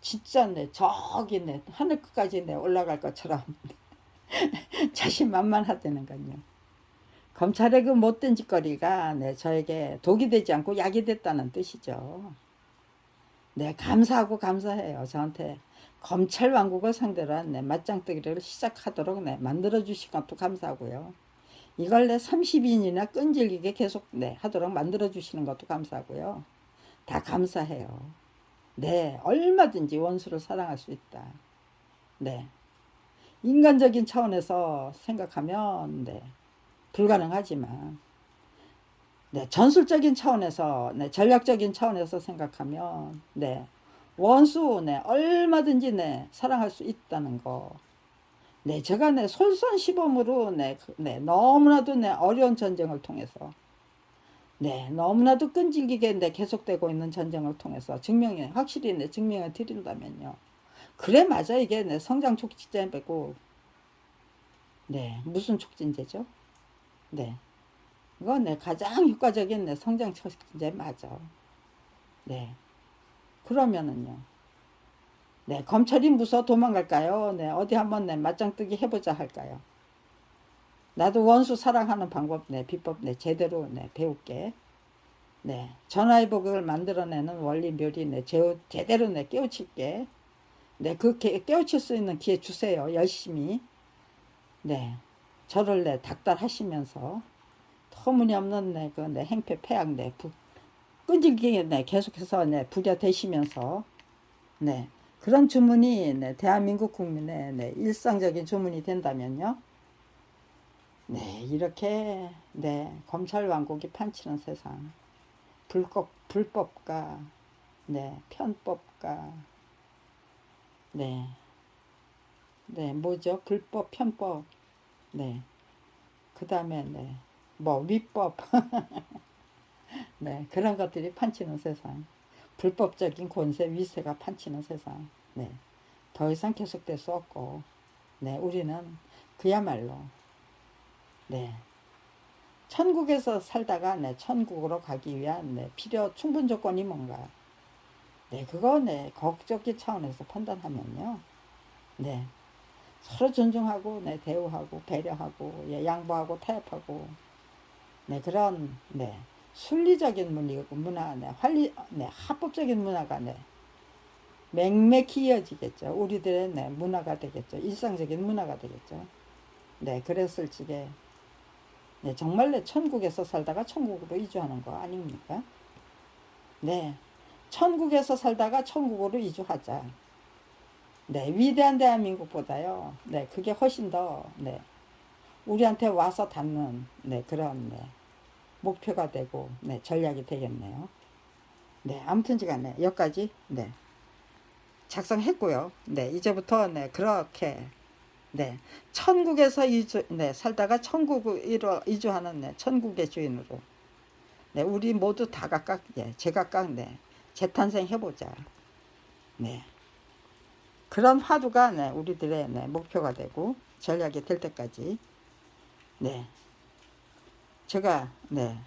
진짜 네, 저기 네, 하늘 끝까지 네, 올라갈 것처럼 자신만만하다는 거요. 검찰의 그 못된 짓거리가 네, 저에게 독이 되지 않고 약이 됐다는 뜻이죠. 네, 감사하고 감사해요. 저한테 검찰 왕국을 상대로 한 네, 맞짱뜨기를 시작하도록 네, 만들어주신 것도 감사하고요. 이걸 내 30인이나 끈질기게 계속 네, 하도록 만들어주시는 것도 감사하고요. 다 감사해요. 네, 얼마든지 원수를 사랑할 수 있다. 네, 인간적인 차원에서 생각하면 네, 불가능하지만 네, 전술적인 차원에서 네, 전략적인 차원에서 생각하면 네, 원수 네, 얼마든지 네, 사랑할 수 있다는 거. 네, 제가 네, 솔선시범으로 네, 네, 너무나도 네, 어려운 전쟁을 통해서 네, 너무나도 끈질기게 네, 계속되고 있는 전쟁을 통해서 확실히 네, 증명해 드린다면요. 그래, 맞아. 이게 네, 성장 촉진제고, 네, 무슨 촉진제죠? 네, 이건 네, 가장 효과적인 네, 성장 촉진제 맞아. 네, 그러면은요. 네, 검찰이 무서워 도망갈까요? 네, 어디 한번 네, 맞짱뜨기 해보자 할까요? 나도 원수 사랑하는 방법, 네, 비법, 네, 제대로 네, 배울게. 네, 전화위복을 만들어내는 원리 묘리, 네, 제대로 네, 깨우칠게. 네, 그 깨우칠 수 있는 기회 주세요. 열심히. 네, 저를 네, 닥달하시면서 터무니없는 네, 그 네, 행패 폐악 네, 끈질기게 네, 계속해서 네, 부려대시면서 네, 그런 주문이 네, 대한민국 국민의 네, 일상적인 주문이 된다면요. 네, 이렇게 네, 검찰 왕국이 판치는 세상, 불법과 네, 편법과 네, 네, 뭐죠? 불법, 편법, 네, 그 다음에 네, 뭐 위법, 네, 그런 것들이 판치는 세상, 불법적인 권세, 위세가 판치는 세상, 네, 더 이상 계속될 수 없고, 네, 우리는 그야말로 네, 천국에서 살다가 네, 천국으로 가기 위한 네, 필요 충분 조건이 뭔가, 네, 그거 네,国적기 차원에서 판단하면요, 네, 서로 존중하고 네, 대우하고 배려하고 예, 양보하고 타협하고 네, 그런 네, 순리적인 문화, 네, 네, 합법적인 문화가 네, 맹맥히 이어지겠죠. 우리들의 네, 문화가 되겠죠. 일상적인 문화가 되겠죠. 네, 그랬을 적에 네, 정말 내 천국에서 살다가 천국으로 이주하는 거 아닙니까? 네, 천국에서 살다가 천국으로 이주하자. 네, 위대한 대한민국보다요. 네, 그게 훨씬 더 네, 우리한테 와서 닿는 네, 그런 네, 목표가 되고 네, 전략이 되겠네요. 네, 아무튼 간에 여기까지 네, 작성했고요. 네, 이제부터 네, 그렇게 네, 천국에서 네, 살다가 천국으로 이주하는 네, 천국의 주인으로 네, 우리 모두 다 각각 예, 제각각 네, 재탄생 해보자. 네, 그런 화두가 네, 우리들의 네, 목표가 되고 전략이 될 때까지 네, 제가 네,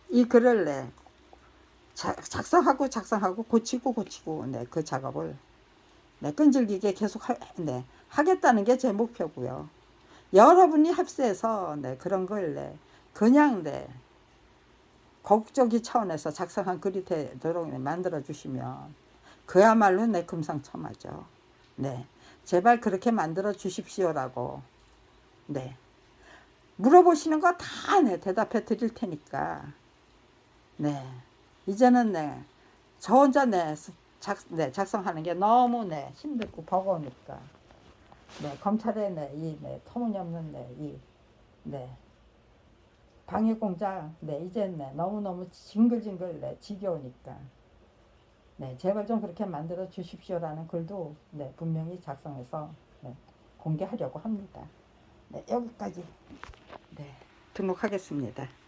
이 글을 네, 작성하고 고치고 네, 그 작업을 네, 끈질기게 계속 네, 하겠다는 게 제 목표고요. 여러분이 합세해서 네, 그런 걸 네, 그냥 네, 국적이 차원에서 작성한 글이 되도록 네, 만들어 주시면 그야말로 내 금상첨화죠. 네, 제발 그렇게 만들어 주십시오라고 네, 물어보시는 거 다 네, 대답해 드릴 테니까 네, 이제는 네, 저 혼자 네, 네, 작성하는 게 너무 네, 힘들고 버거우니까 네, 검찰의 네, 이 네, 터무니없는 네, 이 네, 방해 공작 네, 이제 네, 너무너무 징글징글 네, 지겨우니까 네, 제발 좀 그렇게 만들어 주십시오라는 글도 네, 분명히 작성해서 네, 공개하려고 합니다. 네, 여기까지 네, 등록하겠습니다.